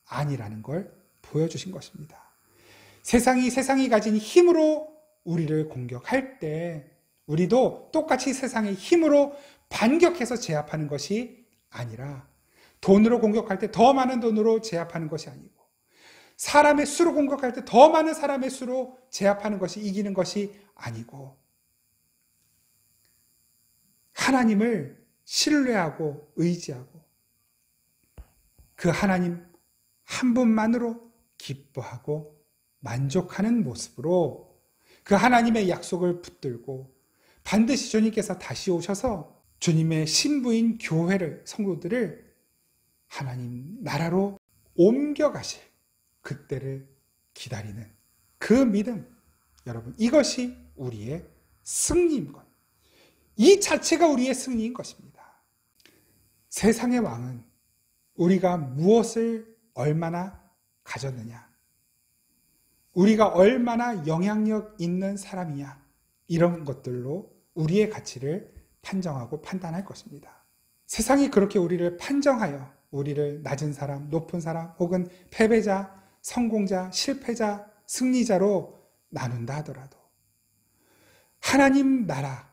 Speaker 1: 아니라는 걸 보여주신 것입니다. 세상이 가진 힘으로 우리를 공격할 때 우리도 똑같이 세상의 힘으로 반격해서 제압하는 것이 아니라 돈으로 공격할 때 더 많은 돈으로 제압하는 것이 아니고 사람의 수로 공격할 때 더 많은 사람의 수로 제압하는 것이 이기는 것이 아니고 하나님을 신뢰하고 의지하고 그 하나님 한 분만으로 기뻐하고 만족하는 모습으로 그 하나님의 약속을 붙들고 반드시 주님께서 다시 오셔서 주님의 신부인 교회를, 성도들을 하나님 나라로 옮겨가실 그때를 기다리는 그 믿음, 여러분, 이것이 우리의 승리인 것. 이 자체가 우리의 승리인 것입니다. 세상의 왕은 우리가 무엇을 얼마나 가졌느냐, 우리가 얼마나 영향력 있는 사람이냐, 이런 것들로 우리의 가치를 판정하고 판단할 것입니다. 세상이 그렇게 우리를 판정하여 우리를 낮은 사람, 높은 사람, 혹은 패배자, 성공자, 실패자, 승리자로 나눈다 하더라도 하나님 나라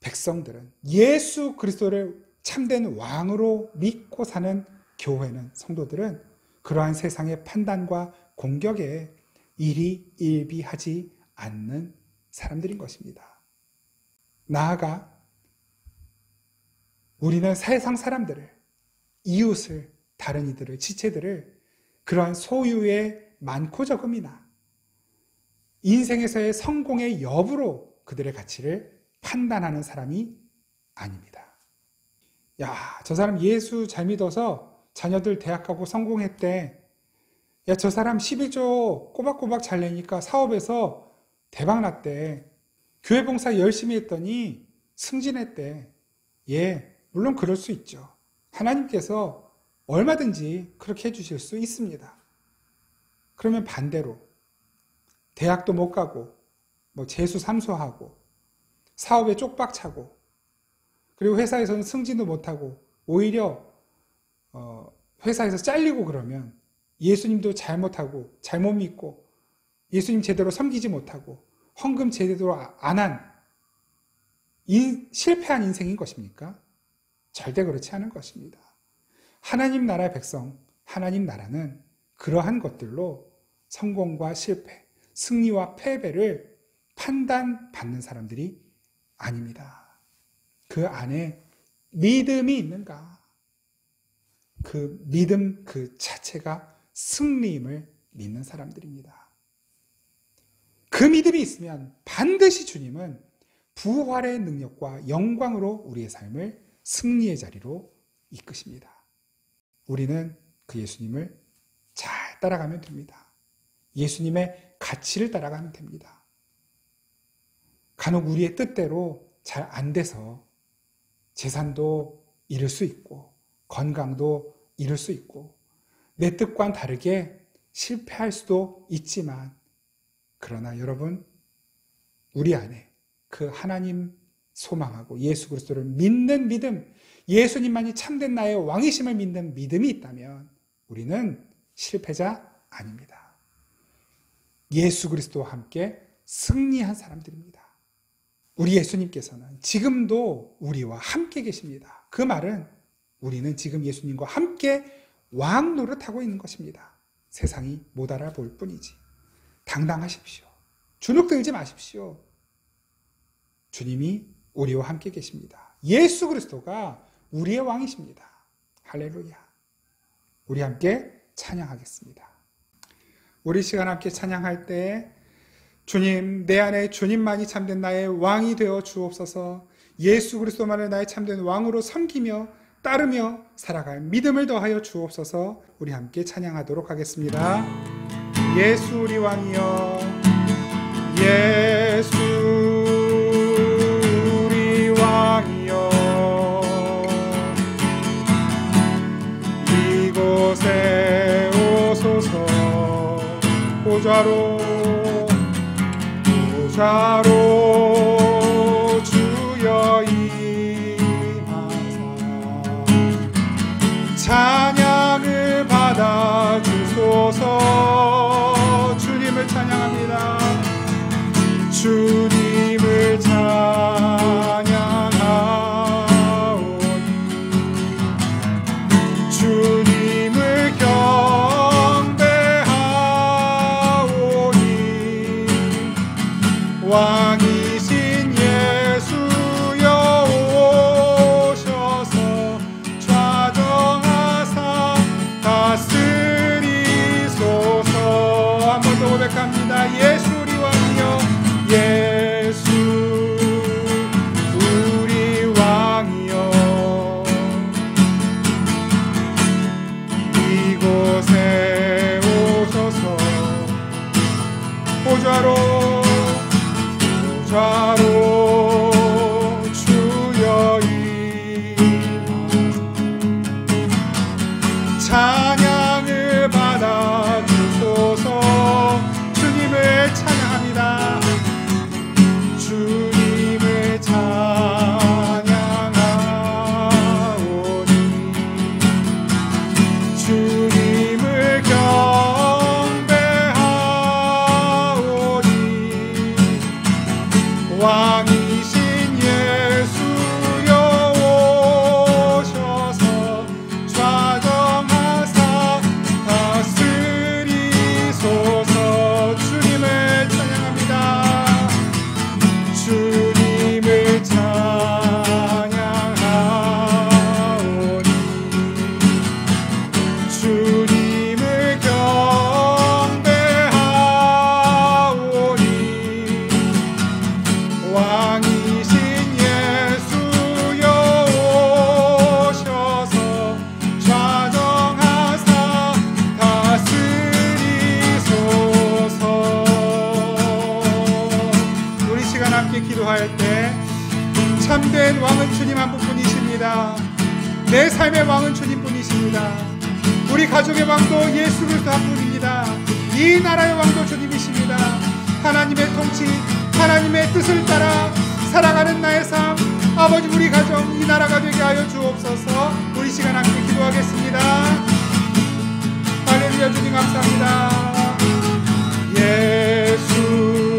Speaker 1: 백성들은 예수 그리스도를 참된 왕으로 믿고 사는 교회는, 성도들은 그러한 세상의 판단과 공격에 일희일비하지 않는 사람들인 것입니다. 나아가 우리는 세상 사람들을, 이웃을, 다른 이들을, 지체들을 그러한 소유의 많고 적음이나 인생에서의 성공의 여부로 그들의 가치를 판단하는 사람이 아닙니다. 야, 저 사람 예수 잘 믿어서 자녀들 대학 가고 성공했대. 야, 저 사람 12조 꼬박꼬박 잘 내니까 사업에서 대박 났대. 교회 봉사 열심히 했더니 승진했대. 예, 물론 그럴 수 있죠. 하나님께서 얼마든지 그렇게 해주실 수 있습니다. 그러면 반대로 대학도 못 가고 재수 삼수하고 사업에 쪽박 차고 그리고 회사에서는 승진도 못하고 오히려 회사에서 잘리고 그러면 예수님도 잘못하고 잘못 믿고 예수님 제대로 섬기지 못하고 헌금 제대로 안 한 실패한 인생인 것입니까? 절대 그렇지 않은 것입니다. 하나님 나라의 백성, 하나님 나라는 그러한 것들로 성공과 실패, 승리와 패배를 판단받는 사람들이 아닙니다. 그 안에 믿음이 있는가? 그 믿음 그 자체가 승리임을 믿는 사람들입니다. 그 믿음이 있으면 반드시 주님은 부활의 능력과 영광으로 우리의 삶을 승리의 자리로 이끄십니다. 우리는 그 예수님을 잘 따라가면 됩니다. 예수님의 가치를 따라가면 됩니다. 간혹 우리의 뜻대로 잘 안 돼서 재산도 잃을 수 있고 건강도 잃을 수 있고 내 뜻과는 다르게 실패할 수도 있지만 그러나 여러분 우리 안에 그 하나님 소망하고 예수 그리스도를 믿는 믿음, 예수님만이 참된 나의 왕이심을 믿는 믿음이 있다면 우리는 실패자 아닙니다. 예수 그리스도와 함께 승리한 사람들입니다. 우리 예수님께서는 지금도 우리와 함께 계십니다. 그 말은 우리는 지금 예수님과 함께 왕 노릇하고 있는 것입니다. 세상이 못 알아볼 뿐이지. 당당하십시오. 주눅 들지 마십시오. 주님이 우리와 함께 계십니다. 예수 그리스도가 우리의 왕이십니다. 할렐루야. 우리 함께 찬양하겠습니다. 우리 시간 함께 찬양할 때 주님, 내 안에 주님만이 참된 나의 왕이 되어 주옵소서. 예수 그리스도만을 나의 참된 왕으로 섬기며 따르며 살아갈 믿음을 더하여 주옵소서. 우리 함께 찬양하도록 하겠습니다. 예수 우리 왕이여, 예수 우리 왕이여, 이곳에 오소서. 보좌로 주여 임하사 찬양을 받아 주소서. 주님을 찬양합니다. 주님을 찬양하오니 주님을 경배하오니 왕이신 예수여 오셔서 좌정하사 다스리소서. 한 번 더 고백합니다. 예수 우리 왕이여, 예수 우리 왕이여, 이곳에 오셔서 보좌로 주여 임하사 찬양을 받아 주소서. 주님을 찬양합니다. 주님을 찬양하오니 주님을 경배하오니 왕이신 예수여 오셔서 좌정하사 다스리소서. 주님을 찬양합니다. 주님을 찬양하오니 주님을 경배하오니 왕이신 예수여 오셔서 좌정하사 함께 기도할 때 참된 왕은 주님 한 분뿐이십니다. 내 삶의 왕은 주님뿐이십니다. 우리 가족의 왕도 예수 그리스도 한 분입니다. 이 나라의 왕도 주님이십니다. 하나님의 통치, 하나님의 뜻을 따라 살아가는 나의 삶, 아버지 우리 가정, 이 나라가 되게 하여 주옵소서. 우리 시간 함께 기도하겠습니다. 할렐루야. 주님 감사합니다. 예수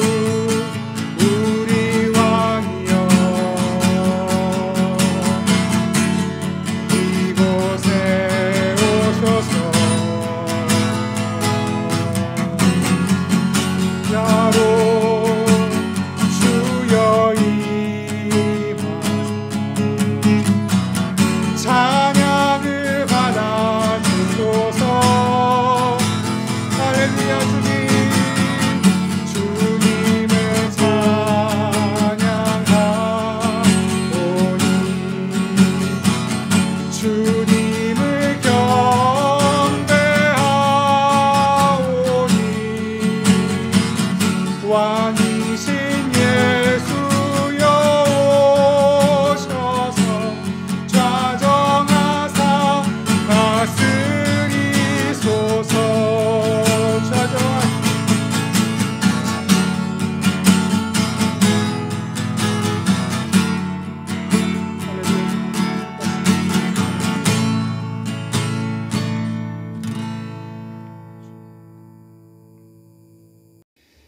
Speaker 1: 우리 왕이여, 이곳에 오소서. 야로 주여 임하사 찬양을 받아 주소서. 할렐루야. 주님을 찬양하오니 주님을 경배하오니 왕이신 예수여 오셔서 좌정하사 다스리소서.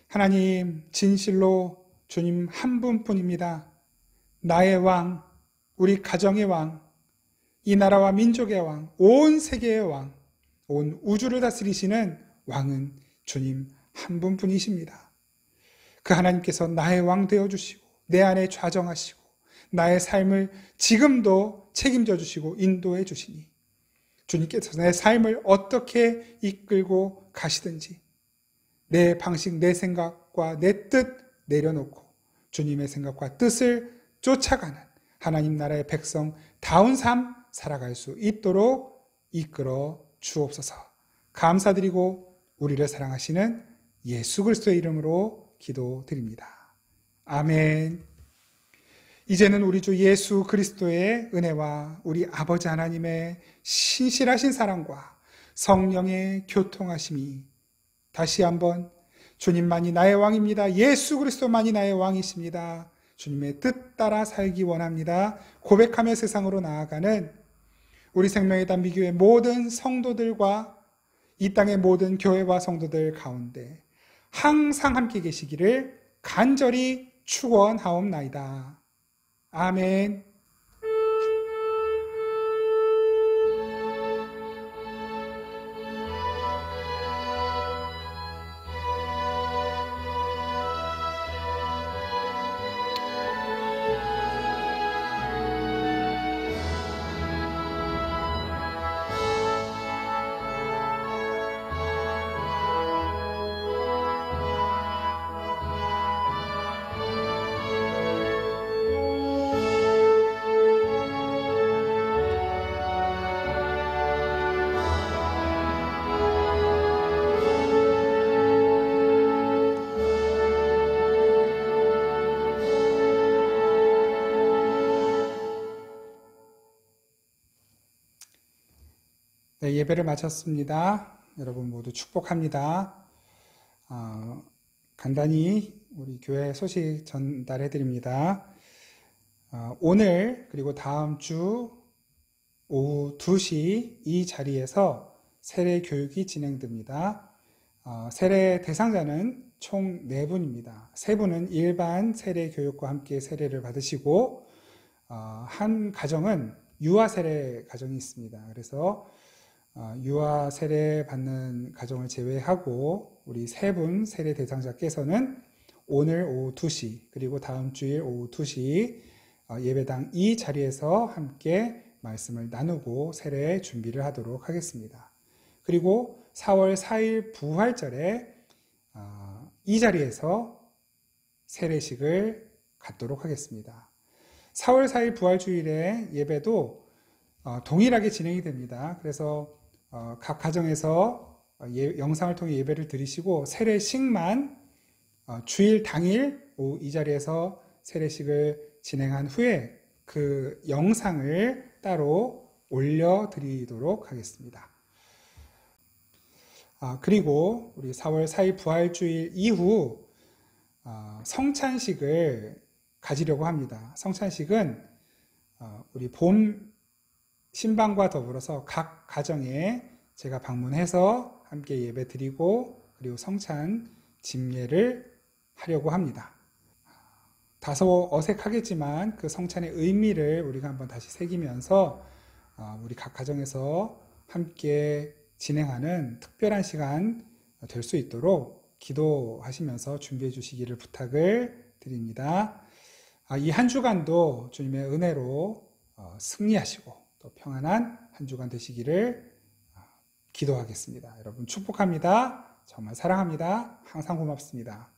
Speaker 1: 하나님, 진실로 주님 한 분뿐입니다. 나의 왕, 우리 가정의 왕, 이 나라와 민족의 왕, 온 세계의 왕, 온 우주를 다스리시는 왕은 주님 한 분뿐이십니다. 그 하나님께서 나의 왕 되어주시고 내 안에 좌정하시고 나의 삶을 지금도 책임져 주시고 인도해 주시니 주님께서 내 삶을 어떻게 이끌고 가시든지 내 방식, 내 생각과 내 뜻 내려놓고 주님의 생각과 뜻을 쫓아가는 하나님 나라의 백성다운 삶 살아갈 수 있도록 이끌어 주옵소서. 감사드리고 우리를 사랑하시는 예수 그리스도의 이름으로 기도드립니다. 아멘. 이제는 우리 주 예수 그리스도의 은혜와 우리 아버지 하나님의 신실하신 사랑과 성령의 교통하심이 다시 한번 주님만이 나의 왕입니다. 예수 그리스도만이 나의 왕이십니다. 주님의 뜻 따라 살기 원합니다. 고백하며 세상으로 나아가는 우리 생명의 단비교회 모든 성도들과 이 땅의 모든 교회와 성도들 가운데 항상 함께 계시기를 간절히 축원하옵나이다. 아멘. 네, 예배를 마쳤습니다. 여러분 모두 축복합니다. 간단히 우리 교회 소식 전달해 드립니다. 오늘 그리고 다음 주 오후 2시 이 자리에서 세례 교육이 진행됩니다. 세례 대상자는 총 4분입니다. 3분은 일반 세례 교육과 함께 세례를 받으시고 한 가정은 유아 세례 가정이 있습니다. 그래서 유아 세례 받는 가정을 제외하고 우리 3분 세례 대상자께서는 오늘 오후 2시 그리고 다음 주일 오후 2시 예배당 이 자리에서 함께 말씀을 나누고 세례 준비를 하도록 하겠습니다. 그리고 4월 4일 부활절에 이 자리에서 세례식을 갖도록 하겠습니다. 4월 4일 부활주일에 예배도 동일하게 진행이 됩니다. 그래서 각 가정에서 영상을 통해 예배를 드리시고 세례식만 주일 당일 오후 이 자리에서 세례식을 진행한 후에 그 영상을 따로 올려드리도록 하겠습니다. 그리고 우리 4월 4일 부활주일 이후 성찬식을 가지려고 합니다. 성찬식은 우리 봄 신방과 더불어서 각 가정에 제가 방문해서 함께 예배 드리고 그리고 성찬 집례를 하려고 합니다. 다소 어색하겠지만 그 성찬의 의미를 우리가 한번 다시 새기면서 우리 각 가정에서 함께 진행하는 특별한 시간 될 수 있도록 기도하시면서 준비해 주시기를 부탁을 드립니다. 이 한 주간도 주님의 은혜로 승리하시고 또 평안한 한 주간 되시기를 기도하겠습니다. 여러분 축복합니다. 정말 사랑합니다. 항상 고맙습니다.